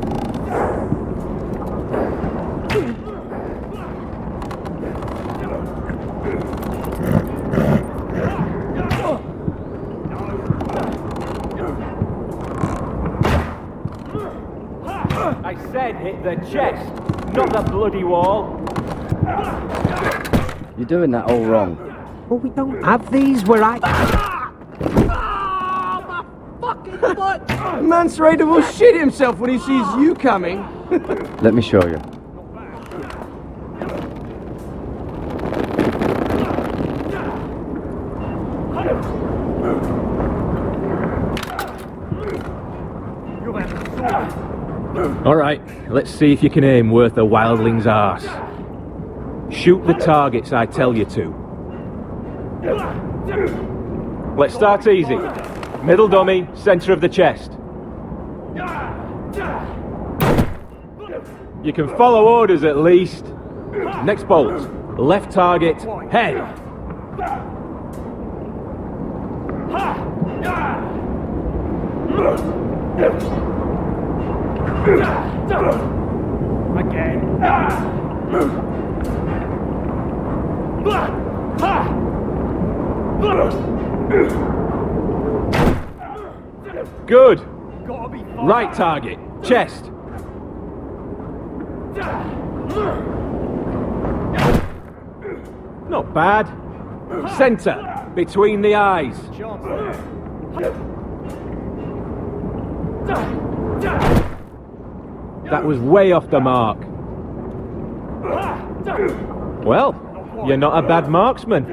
Speaker 23: I said hit the chest, not the bloody wall.
Speaker 14: You're doing that all wrong.
Speaker 16: Well, we don't have these where I...
Speaker 22: Mance Raider will shit himself when he sees you coming.
Speaker 14: Let me show you.
Speaker 9: Alright, let's see if you can aim worth a wildling's arse. Shoot the targets I tell you to. Let's start easy. Middle dummy, centre of the chest. You can follow orders at least. Next bolt. Left target. Head.
Speaker 23: Again.
Speaker 9: Good. Right target. Chest. Not bad. Centre. Between the eyes. That was way off the mark. Well, you're not a bad marksman.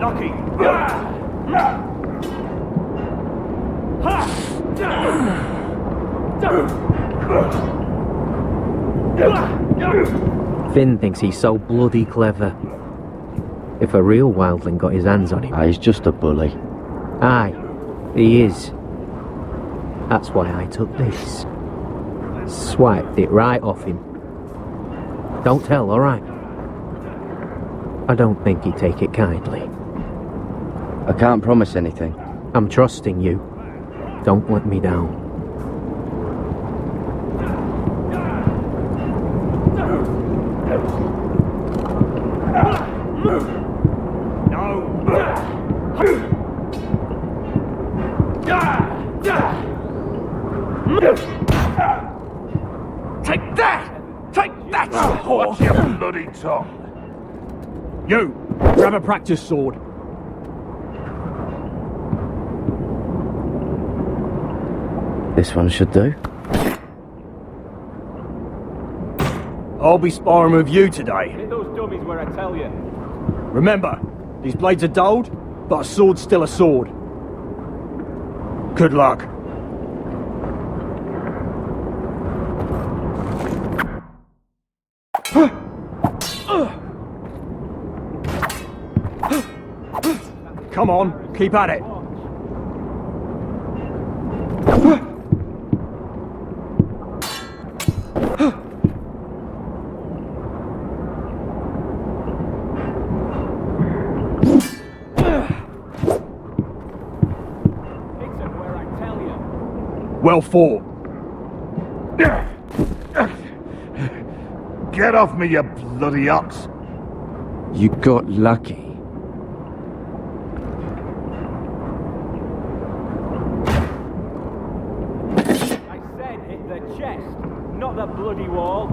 Speaker 23: Lucky.
Speaker 16: Finn thinks he's so bloody clever. If a real wildling got his hands on him...
Speaker 14: He's just a bully.
Speaker 16: Aye, he is. That's why I took this. Swiped it right off him. Don't tell, alright? I don't think he'd take it kindly.
Speaker 14: I can't promise anything.
Speaker 16: I'm trusting you. Don't let me down.
Speaker 2: Take that! Take that, you whore!
Speaker 3: Watch your bloody tongue!
Speaker 23: You! Grab a practice sword.
Speaker 14: This one should do.
Speaker 23: I'll be sparring with you today.
Speaker 9: Hit those dummies where I tell you.
Speaker 23: Remember, these blades are dulled, but a sword's still a sword. Good luck. Come on, keep at it. Well fought.
Speaker 3: Get off me, you bloody ox!
Speaker 22: You got lucky.
Speaker 9: I said hit the chest, not the bloody wall.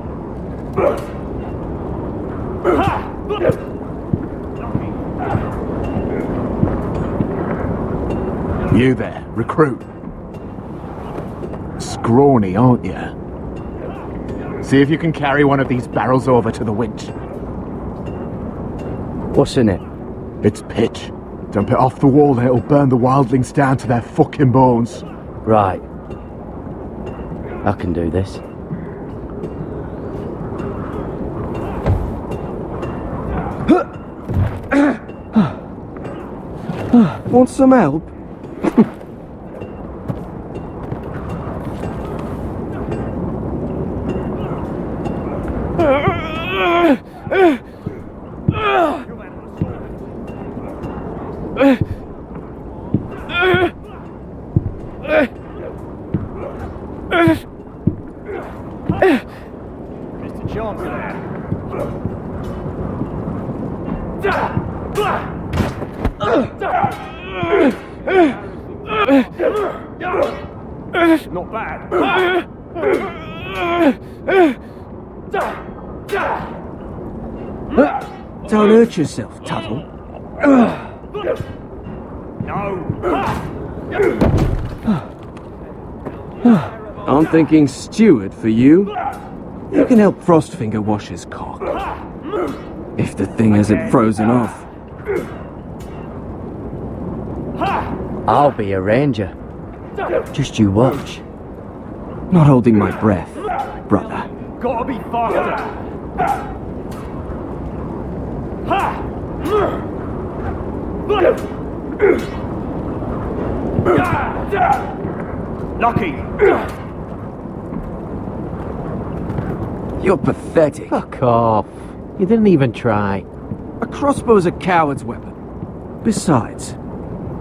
Speaker 13: You there, recruit. Scrawny, aren't you? See if you can carry one of these barrels over to the winch.
Speaker 14: What's in it?
Speaker 13: It's pitch. Dump it off the wall and it'll burn the wildlings down to their fucking bones.
Speaker 14: Right. I can do this.
Speaker 22: Want some help?
Speaker 23: Mr. Chancellor. Not bad.
Speaker 22: Don't hurt yourself, Tuttle. I'm thinking steward for you. You can help Frostfinger wash his cock. If the thing hasn't frozen off.
Speaker 14: I'll be a ranger. Just you watch.
Speaker 22: Not holding my breath, brother.
Speaker 23: Gotta be faster.
Speaker 3: Lucky!
Speaker 22: You're pathetic.
Speaker 16: Fuck off. You didn't even try.
Speaker 22: A crossbow's a coward's weapon. Besides,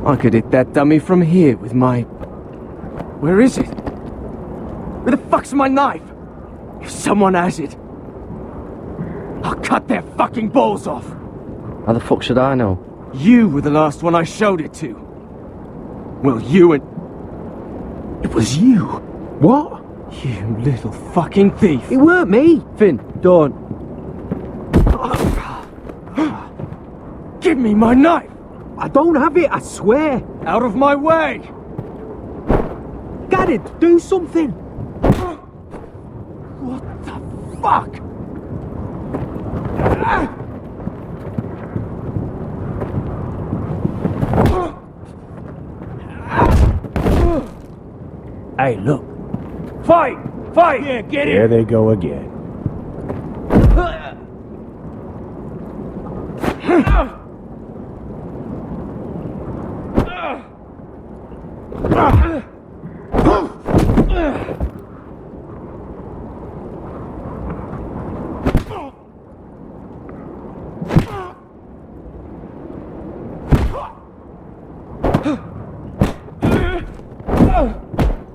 Speaker 22: I could hit that dummy from here with my... Where is it? Where the fuck's my knife? If someone has it, I'll cut their fucking balls off.
Speaker 14: How the fuck should I know?
Speaker 22: You were the last one I showed it to. Well, you and... It was you.
Speaker 16: What?
Speaker 22: You little fucking thief.
Speaker 16: It weren't me. Finn, don't.
Speaker 22: Give me my knife.
Speaker 16: I don't have it, I swear.
Speaker 22: Out of my way.
Speaker 16: Get it, do something.
Speaker 22: What the fuck?
Speaker 17: Hey, look. Fight! Fight! Yeah, get it!
Speaker 13: There they go again.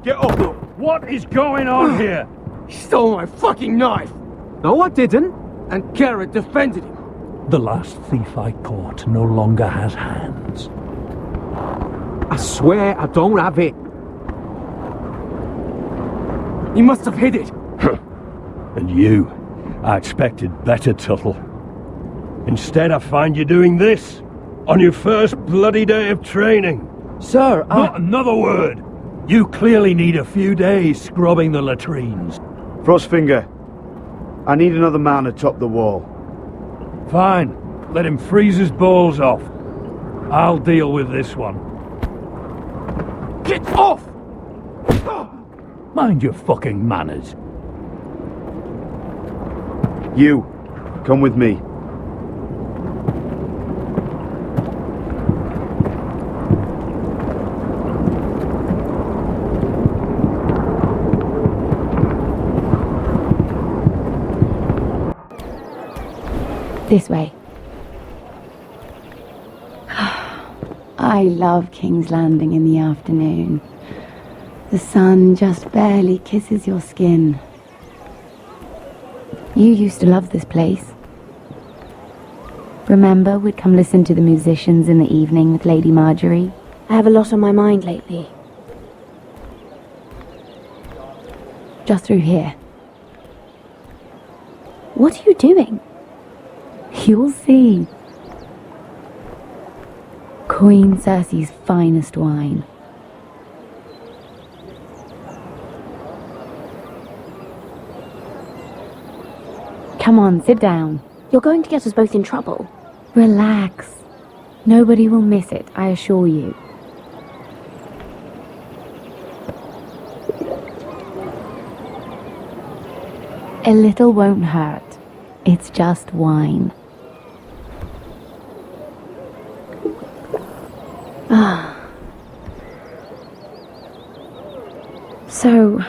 Speaker 17: Get up! What is going on here?
Speaker 22: He stole my fucking knife!
Speaker 16: No, I didn't.
Speaker 22: And Garrett defended him.
Speaker 17: The last thief I caught no longer has hands.
Speaker 16: I swear I don't have it.
Speaker 22: He must have hid it.
Speaker 17: And you, I expected better, Tuttle. Instead, I find you doing this on your first bloody day of training.
Speaker 16: Sir,
Speaker 17: Not another word! You clearly need a few days scrubbing the latrines.
Speaker 3: Frostfinger, I need another man atop the wall.
Speaker 17: Fine. Let him freeze his balls off. I'll deal with this one.
Speaker 22: Get off!
Speaker 17: Mind your fucking manners.
Speaker 3: You, come with me.
Speaker 19: This way. I love King's Landing in the afternoon. The sun just barely kisses your skin. You used to love this place. Remember, we'd come listen to the musicians in the evening with Lady Marjorie?
Speaker 7: I have a lot on my mind lately.
Speaker 19: Just through here. What are you doing? You'll see. Queen Cersei's finest wine. Come on, sit down.
Speaker 7: You're going to get us both in trouble.
Speaker 19: Relax. Nobody will miss it, I assure you. A little won't hurt. It's just wine. So,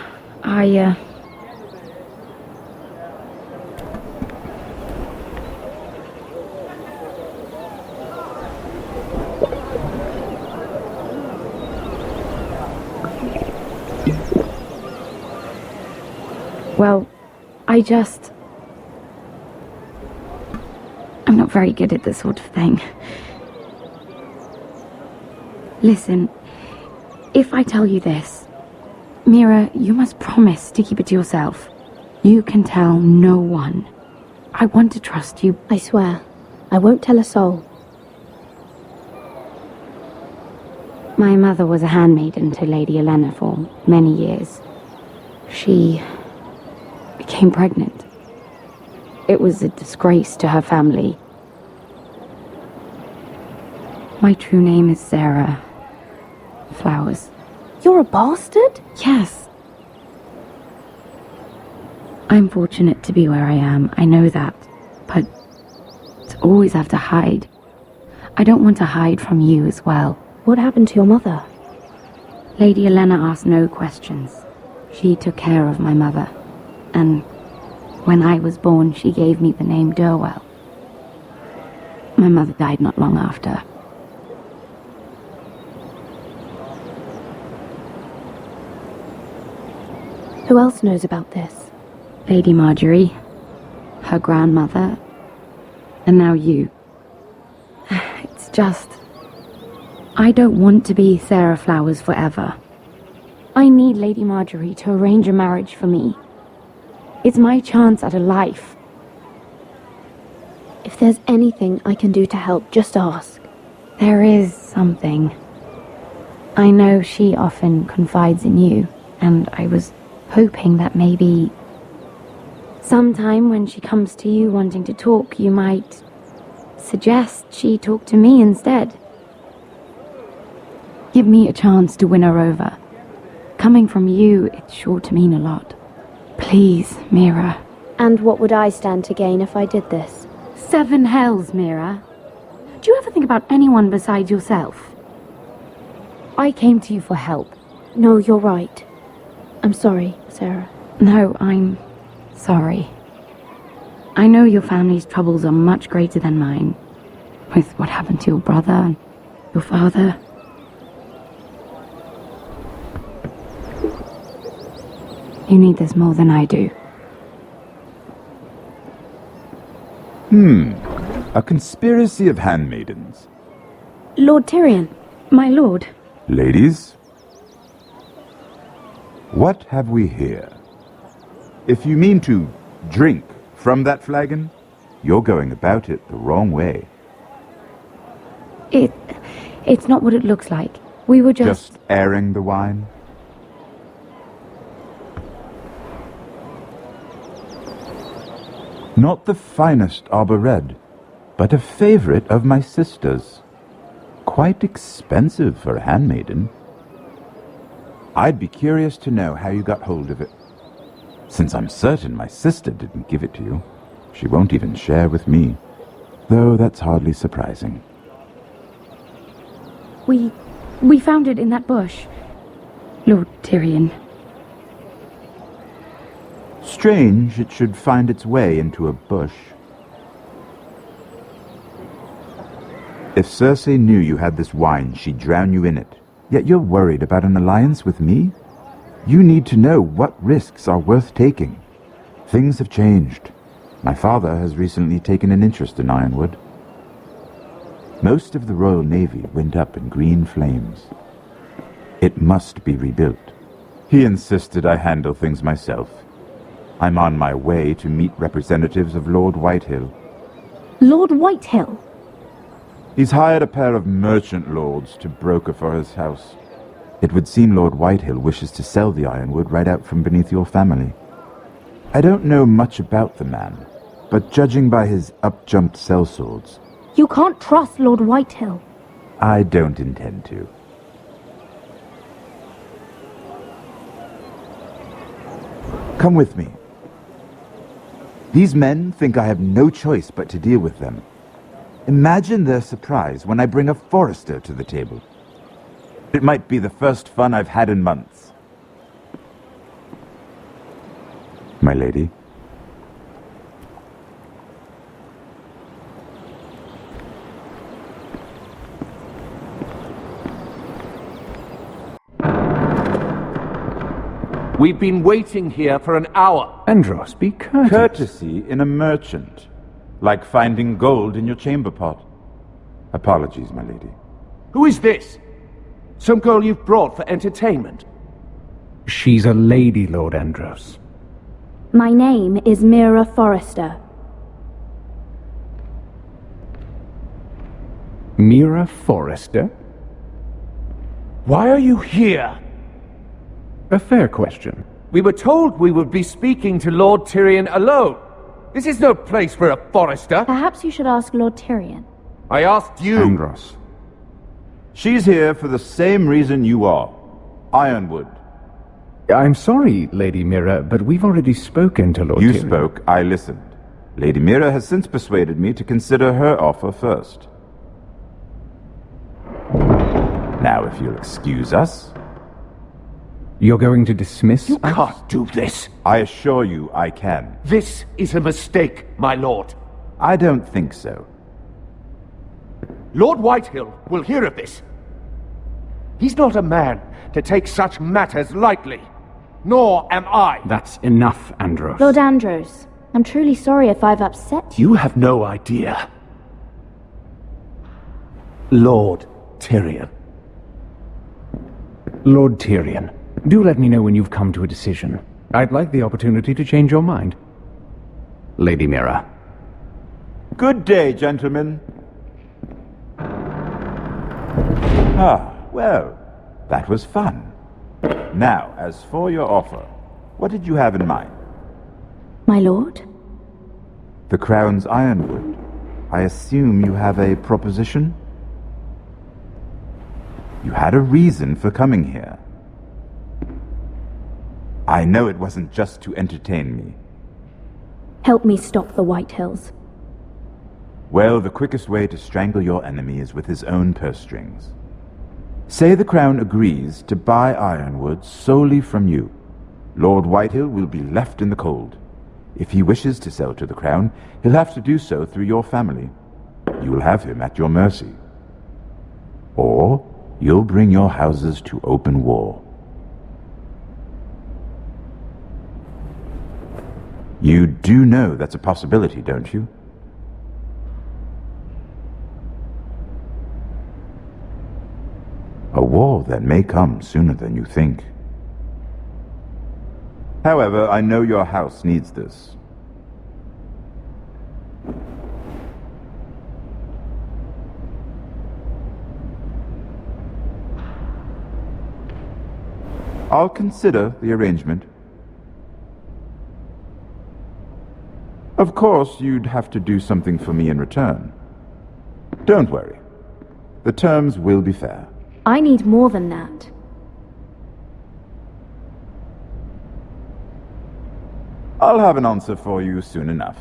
Speaker 19: well, I'm not very good at this sort of thing. Listen, if I tell you this, Mira, you must promise to keep it to yourself. You can tell no one. I want to trust you.
Speaker 7: I swear, I won't tell a soul.
Speaker 19: My mother was a handmaiden to Lady Olenna for many years. She became pregnant. It was a disgrace to her family. My true name is Sarah Flowers.
Speaker 7: You're a bastard?
Speaker 19: Yes. I'm fortunate to be where I am, I know that. But to always have to hide. I don't want to hide from you as well.
Speaker 7: What happened to your mother?
Speaker 19: Lady Elena asked no questions. She took care of my mother. And when I was born, she gave me the name Durwell. My mother died not long after.
Speaker 7: Who else knows about this?
Speaker 19: Lady Marjorie, her grandmother, and now you. It's just... I don't want to be Sarah Flowers forever. I need Lady Marjorie to arrange a marriage for me. It's my chance at a life.
Speaker 7: If there's anything I can do to help, just ask.
Speaker 19: There is something. I know she often confides in you, and I was hoping that maybe sometime when she comes to you wanting to talk, you might suggest she talk to me instead. Give me a chance to win her over. Coming from you, it's sure to mean a lot. Please, Mira.
Speaker 7: And what would I stand to gain if I did this?
Speaker 19: 7 hells, Mira. Do you ever think about anyone besides yourself? I came to you for help.
Speaker 7: No, you're right. I'm sorry, Sarah.
Speaker 19: No, I'm sorry. I know your family's troubles are much greater than mine. With what happened to your brother and your father. You need this more than I do.
Speaker 6: A conspiracy of handmaidens.
Speaker 7: Lord Tyrion.
Speaker 19: My lord.
Speaker 6: Ladies, what have we here? If you mean to drink from that flagon, you're going about it the wrong way.
Speaker 19: It's not what it looks like. We were
Speaker 6: Just airing the wine? Not the finest arbor red, but a favorite of my sister's. Quite expensive for a handmaiden. I'd be curious to know how you got hold of it. Since I'm certain my sister didn't give it to you, she won't even share with me. Though that's hardly surprising.
Speaker 19: We found it in that bush. Lord Tyrion.
Speaker 6: Strange it should find its way into a bush. If Cersei knew you had this wine, she'd drown you in it. Yet you're worried about an alliance with me? You need to know what risks are worth taking. Things have changed. My father has recently taken an interest in Ironwood. Most of the Royal Navy went up in green flames. It must be rebuilt. He insisted I handle things myself. I'm on my way to meet representatives of Lord Whitehill.
Speaker 7: Lord Whitehill?
Speaker 6: He's hired a pair of merchant lords to broker for his house. It would seem Lord Whitehill wishes to sell the Ironwood right out from beneath your family. I don't know much about the man, but judging by his up-jumped sellswords...
Speaker 7: You can't trust Lord Whitehill.
Speaker 6: I don't intend to. Come with me. These men think I have no choice but to deal with them. Imagine their surprise when I bring a Forrester to the table. It might be the first fun I've had in months. My lady.
Speaker 2: We've been waiting here for an hour.
Speaker 6: Andros, be courteous. Courtesy in a merchant. Like finding gold in your chamber pot. Apologies, my lady.
Speaker 2: Who is this? Some girl you've brought for entertainment?
Speaker 13: She's a lady, Lord Andros.
Speaker 7: My name is Mira Forrester.
Speaker 13: Mira Forrester?
Speaker 2: Why are you here?
Speaker 13: A fair question.
Speaker 2: We were told we would be speaking to Lord Tyrion alone. This is no place for a Forrester.
Speaker 7: Perhaps you should ask Lord Tyrion.
Speaker 2: I asked you.
Speaker 6: Andros. She's here for the same reason you are. Ironwood.
Speaker 13: I'm sorry, Lady Mira, but we've already spoken to Lord
Speaker 6: You
Speaker 13: Tyrion.
Speaker 6: spoke, I listened. Lady Mira has since persuaded me to consider her offer first. Now, if you'll excuse us...
Speaker 13: You're going to dismiss
Speaker 2: You
Speaker 13: us?
Speaker 2: can't do this.
Speaker 6: I assure you I can.
Speaker 2: This is a mistake, my lord.
Speaker 6: I don't think so.
Speaker 2: Lord Whitehill will hear of this. He's not a man to take such matters lightly. Nor am I.
Speaker 13: That's enough, Andros.
Speaker 7: Lord Andros, I'm truly sorry if I've upset you.
Speaker 2: You have no idea. Lord Tyrion.
Speaker 13: Lord Tyrion, do let me know when you've come to a decision. I'd like the opportunity to change your mind. Lady Mira.
Speaker 6: Good day, gentlemen. Ah, well, that was fun. Now, as for your offer, what did you have in mind?
Speaker 7: My lord?
Speaker 6: The Crown's Ironwood. I assume you have a proposition? You had a reason for coming here. I know it wasn't just to entertain me.
Speaker 7: Help me stop the Whitehills.
Speaker 6: Well, the quickest way to strangle your enemy is with his own purse strings. Say the Crown agrees to buy Ironwood solely from you. Lord Whitehill will be left in the cold. If he wishes to sell to the Crown, he'll have to do so through your family. You will have him at your mercy. Or you'll bring your houses to open war. You do know that's a possibility, don't you? A war that may come sooner than you think. However, I know your house needs this. I'll consider the arrangement. Of course, you'd have to do something for me in return. Don't worry. The terms will be fair.
Speaker 7: I need more than that.
Speaker 6: I'll have an answer for you soon enough.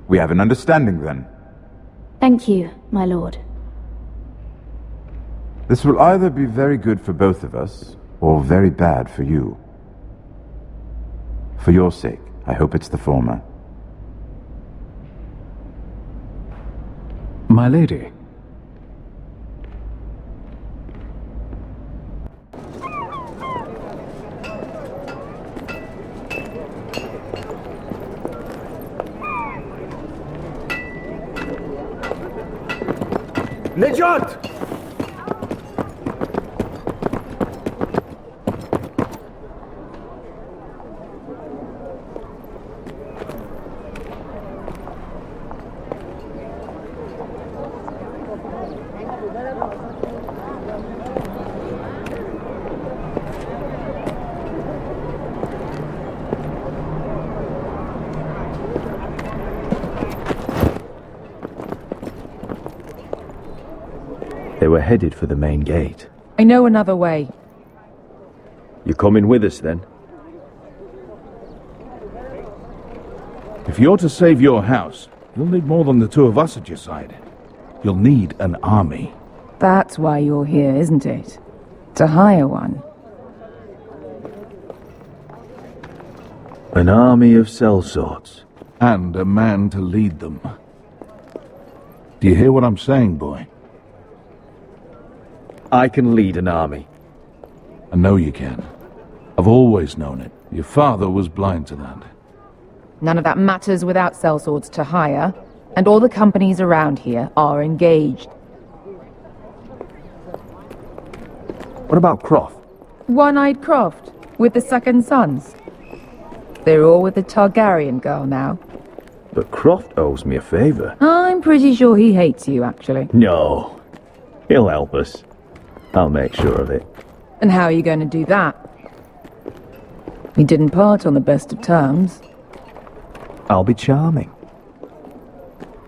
Speaker 6: We have an understanding then.
Speaker 7: Thank you, my lord.
Speaker 6: This will either be very good for both of us, or very bad for you. For your sake, I hope it's the former.
Speaker 13: My lady.
Speaker 2: Nejat!
Speaker 8: They were headed for the main gate.
Speaker 10: I know another way.
Speaker 8: You coming with us then?
Speaker 3: If you're to save your house, you'll need more than the two of us at your side. You'll need an army.
Speaker 10: That's why you're here, isn't it? To hire one.
Speaker 8: An army of sellswords.
Speaker 3: And a man to lead them. Do you hear what I'm saying, boy?
Speaker 8: I can lead an army.
Speaker 3: I know you can. I've always known it. Your father was blind to that.
Speaker 10: None of that matters without sellswords to hire, and all the companies around here are engaged.
Speaker 8: What about Croft?
Speaker 10: One-Eyed Croft, with the second sons. They're all with the Targaryen girl now.
Speaker 8: But Croft owes me a favour.
Speaker 10: I'm pretty sure he hates you, actually.
Speaker 8: No. He'll help us. I'll make sure of it.
Speaker 10: And how are you going to do that? We didn't part on the best of terms.
Speaker 8: I'll be charming.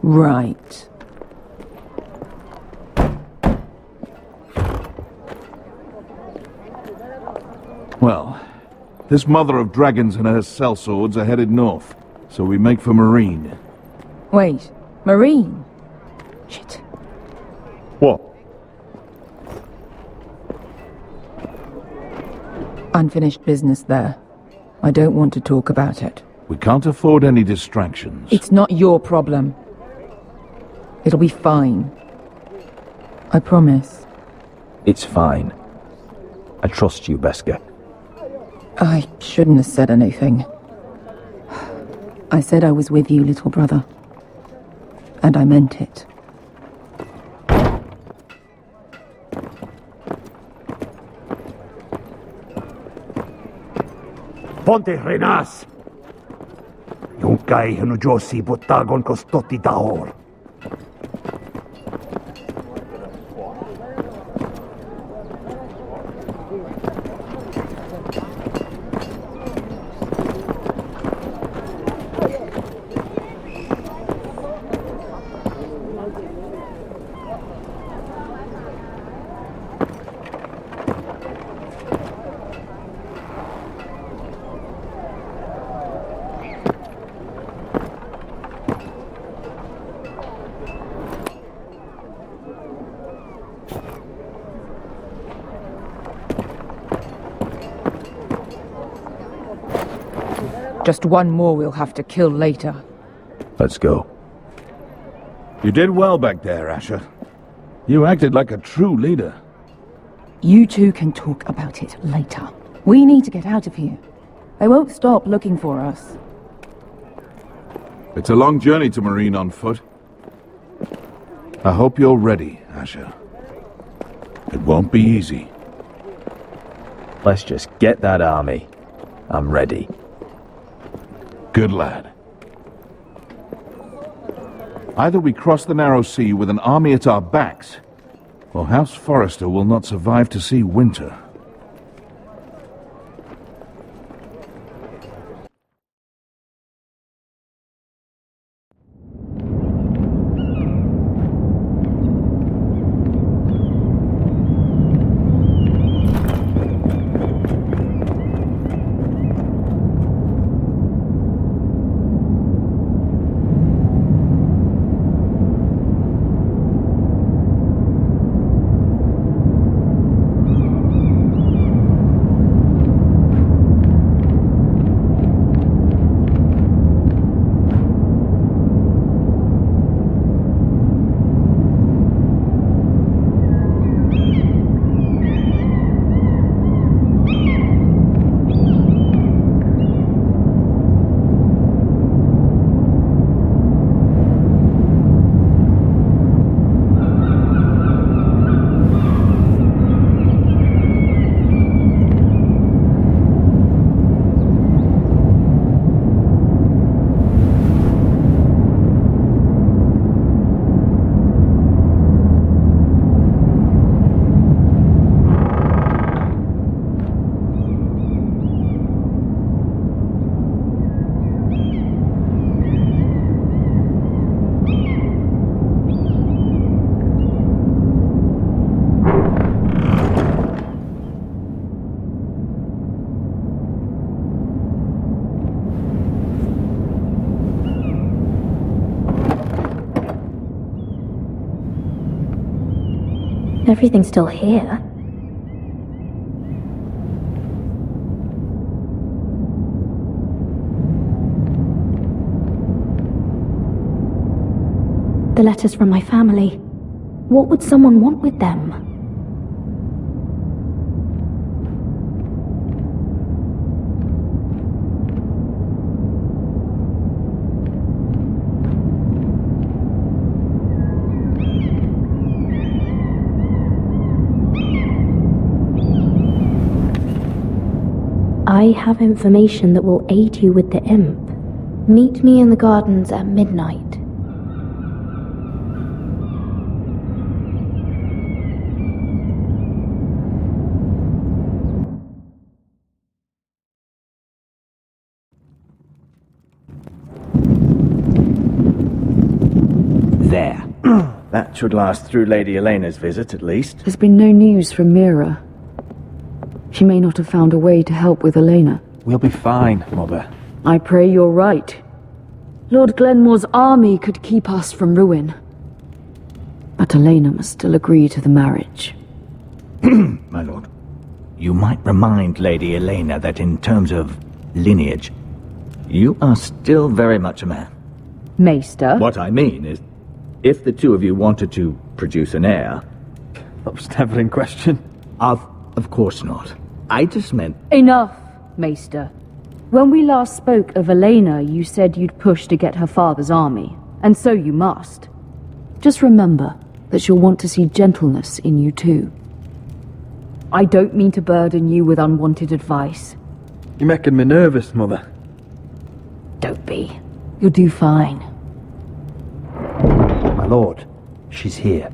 Speaker 10: Right.
Speaker 3: Well, this mother of dragons and her sellswords are headed north, so we make for Marine.
Speaker 10: Wait, Marine? Shit.
Speaker 8: What?
Speaker 10: Unfinished business there. I don't want to talk about it.
Speaker 2: We can't afford any distractions.
Speaker 10: It's not your problem. It'll be fine. I promise.
Speaker 8: It's fine. I trust you, Beskha.
Speaker 10: I shouldn't have said anything. I said I was with you, little brother. And I meant it.
Speaker 3: Ponte renas! Yung kay hanu Josi butagon ko stoti dahor.
Speaker 10: Just one more we'll have to kill later.
Speaker 8: Let's go.
Speaker 2: You did well back there, Asher. You acted like a true leader.
Speaker 10: You two can talk about it later. We need to get out of here. They won't stop looking for us.
Speaker 2: It's a long journey to Marine on foot. I hope you're ready, Asher. It won't be easy.
Speaker 8: Let's just get that army. I'm ready.
Speaker 2: Good lad. Either we cross the narrow sea with an army at our backs, or House Forrester will not survive to see winter.
Speaker 19: Everything's still here. The letters from my family. What would someone want with them? I have information that will aid you with the imp. Meet me in the gardens at midnight.
Speaker 1: There. That should last through Lady Elena's visit, at least.
Speaker 12: There's been no news from Mira. She may not have found a way to help with Elena.
Speaker 8: We'll be fine, Mother.
Speaker 12: I pray you're right. Lord Glenmore's army could keep us from ruin. But Elena must still agree to the marriage.
Speaker 2: My lord,
Speaker 1: you might remind Lady Elena that in terms of lineage, you are still very much a man.
Speaker 12: Maester?
Speaker 1: What I mean is, if the two of you wanted to produce an heir...
Speaker 8: That was never in question.
Speaker 1: Of course not. I just meant...
Speaker 12: Enough, Maester. When we last spoke of Elena, you said you'd push to get her father's army, and so you must. Just remember that she'll want to see gentleness in you too. I don't mean to burden you with unwanted advice.
Speaker 8: You're making me nervous, Mother.
Speaker 12: Don't be. You'll do fine.
Speaker 11: My lord, she's here.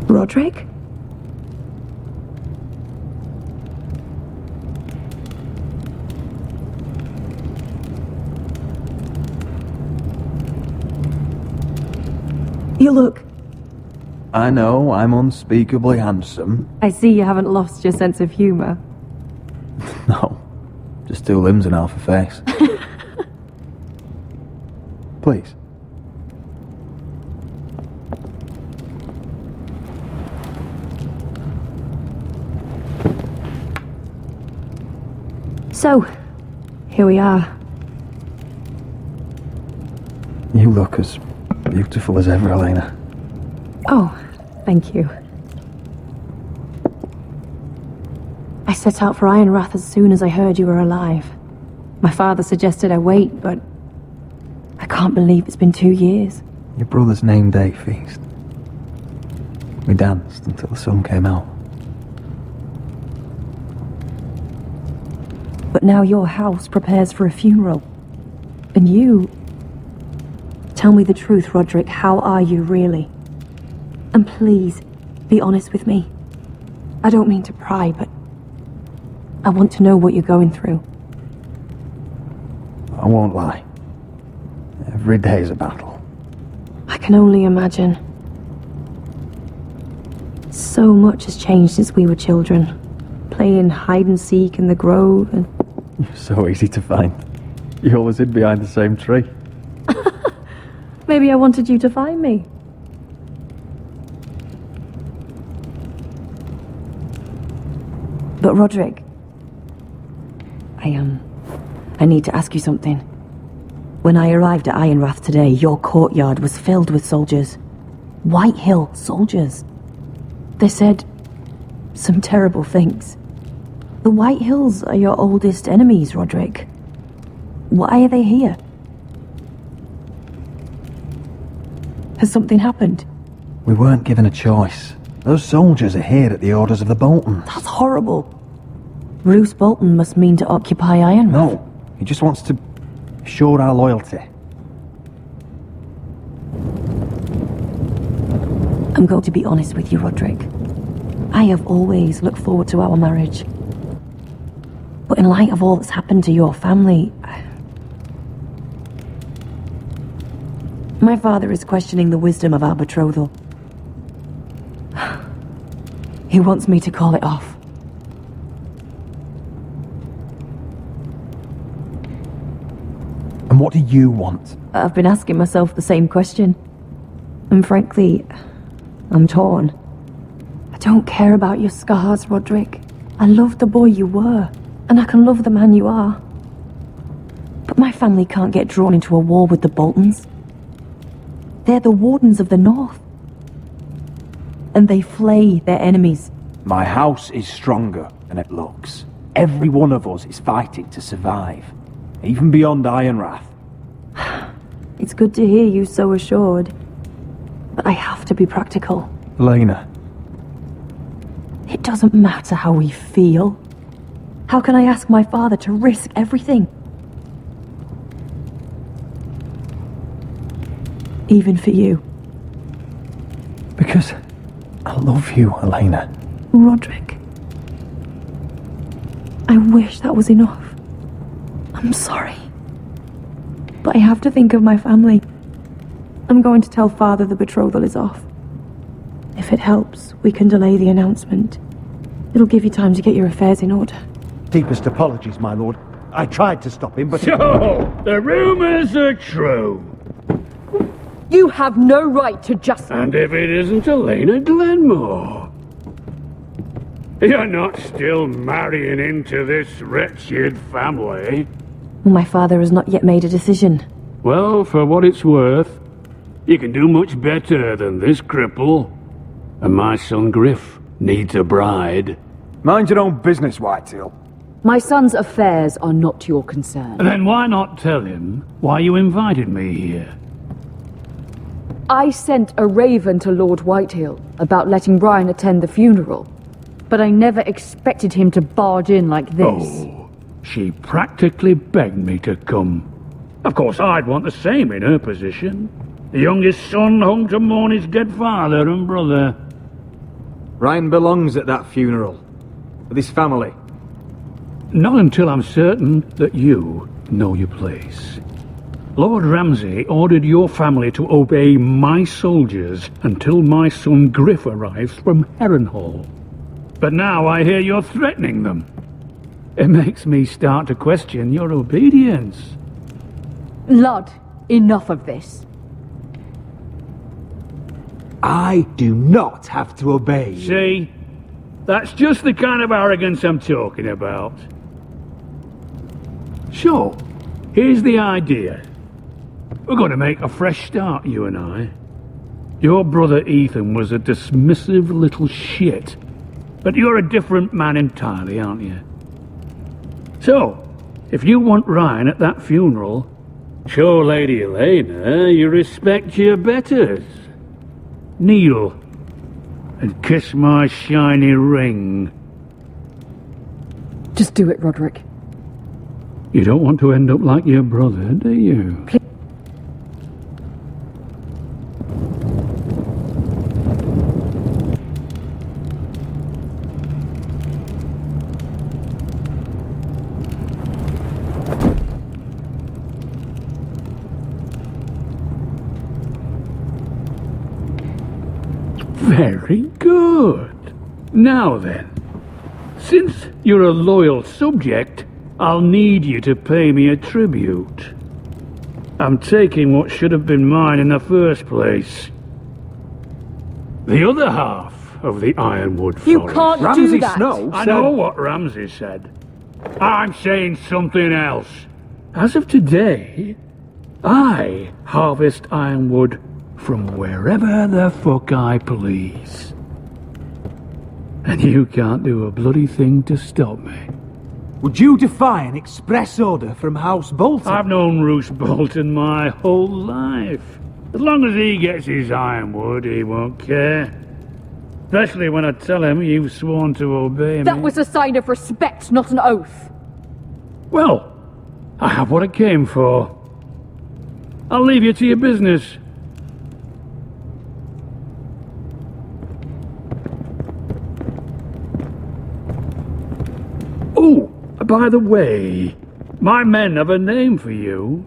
Speaker 20: Roderick? You look...
Speaker 8: I know, I'm unspeakably handsome.
Speaker 20: I see you haven't lost your sense of humour.
Speaker 8: No, just two limbs and half a face. Please.
Speaker 20: So, here we are.
Speaker 8: You look as beautiful as ever, Elena.
Speaker 20: Oh, thank you. I set out for Ironrath as soon as I heard you were alive. My father suggested I wait, but I can't believe it's been 2 years.
Speaker 8: Your brother's name day feast. We danced until the sun came out.
Speaker 20: But now your house prepares for a funeral. And you... Tell me the truth, Roderick. How are you, really? And please, be honest with me. I don't mean to pry, but... I want to know what you're going through.
Speaker 8: I won't lie. Every day's a battle.
Speaker 20: I can only imagine. So much has changed since we were children. Playing hide-and-seek in the grove and...
Speaker 8: You're so easy to find. You always hid behind the same tree.
Speaker 20: Maybe I wanted you to find me. But Roderick... I need to ask you something. When I arrived at Ironrath today, your courtyard was filled with soldiers. White Hill soldiers. They said some terrible things. The White Hills are your oldest enemies, Roderick. Why are they here? Has something happened?
Speaker 8: We weren't given a choice. Those soldiers are here at the orders of the Boltons.
Speaker 20: That's horrible. Roose Bolton must mean to occupy Ironrath.
Speaker 8: No, he just wants to assure our loyalty.
Speaker 20: I'm going to be honest with you, Roderick. I have always looked forward to our marriage. But in light of all that's happened to your family... My father is questioning the wisdom of our betrothal. He wants me to call it off.
Speaker 8: And what do you want?
Speaker 20: I've been asking myself the same question. And frankly, I'm torn. I don't care about your scars, Roderick. I love the boy you were, and I can love the man you are. But my family can't get drawn into a war with the Boltons. They're the Wardens of the North. And they flay their enemies.
Speaker 11: My house is stronger than it looks. Every one of us is fighting to survive, even beyond Ironrath.
Speaker 20: It's good to hear you so assured. But I have to be practical.
Speaker 8: Elena.
Speaker 20: It doesn't matter how we feel. How can I ask my father to risk everything? Even for you.
Speaker 8: Because I love you, Elena.
Speaker 20: Roderick. I wish that was enough. I'm sorry. But I have to think of my family. I'm going to tell Father the betrothal is off. If it helps, we can delay the announcement. It'll give you time to get your affairs in order.
Speaker 11: Deepest apologies, my lord.
Speaker 3: I tried to stop him, but...
Speaker 17: So, the rumours are true.
Speaker 12: You have no right to just...
Speaker 17: And if it isn't Elena Glenmore? You're not still marrying into this wretched family?
Speaker 20: My father has not yet made a decision.
Speaker 17: Well, for what it's worth, you can do much better than this cripple. And my son Griff needs a bride.
Speaker 13: Mind your own business, Whitetail.
Speaker 12: My son's affairs are not your concern.
Speaker 17: Then why not tell him why you invited me here?
Speaker 12: I sent a raven to Lord Whitehill about letting Brian attend the funeral. But I never expected him to barge in like this.
Speaker 17: Oh, she practically begged me to come. Of course, I'd want the same in her position. The youngest son home to mourn his dead father and brother.
Speaker 9: Ryan belongs at that funeral. With his family.
Speaker 17: Not until I'm certain that you know your place. Lord Ramsay ordered your family to obey my soldiers until my son Griff arrives from Harrenhal. But now I hear you're threatening them. It makes me start to question your obedience.
Speaker 12: Lud, enough of this.
Speaker 11: I do not have to obey you.
Speaker 17: See? That's just the kind of arrogance I'm talking about. So, here's the idea. We're going to make a fresh start, you and I. Your brother Ethan was a dismissive little shit. But you're a different man entirely, aren't you? So, if you want Ryan at that funeral, show Lady Elena you respect your betters. Kneel and kiss my shiny ring.
Speaker 12: Just do it, Roderick.
Speaker 17: You don't want to end up like your brother, do you?
Speaker 12: Please.
Speaker 17: Very good. Now then, since you're a loyal subject, I'll need you to pay me a tribute. I'm taking what should have been mine in the first place. The other half of the Ironwood forest.
Speaker 12: You can't do that!
Speaker 17: I know what Ramsay said. I'm saying something else. As of today, I harvest Ironwood from wherever the fuck I please. And you can't do a bloody thing to stop me.
Speaker 11: Would you defy an express order from House Bolton?
Speaker 17: I've known Roose Bolton my whole life. As long as he gets his Ironwood, he won't care. Especially when I tell him you've sworn to obey me.
Speaker 12: That was a sign of respect, not an oath.
Speaker 17: Well, I have what I came for. I'll leave you to your business. Oh, by the way, my men have a name for you.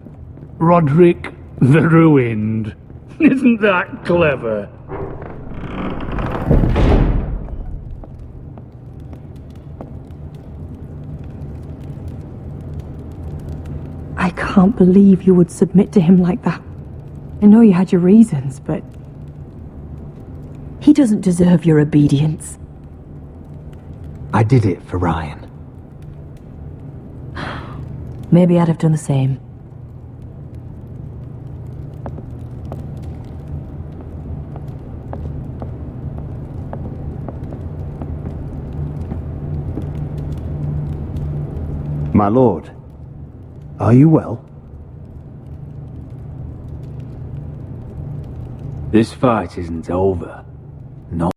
Speaker 17: Roderick the Ruined. Isn't that clever?
Speaker 20: I can't believe you would submit to him like that. I know you had your reasons, but... he doesn't deserve your obedience.
Speaker 11: I did it for Ryan.
Speaker 20: Maybe I'd have done the same.
Speaker 11: My lord, are you well?
Speaker 15: This fight isn't over.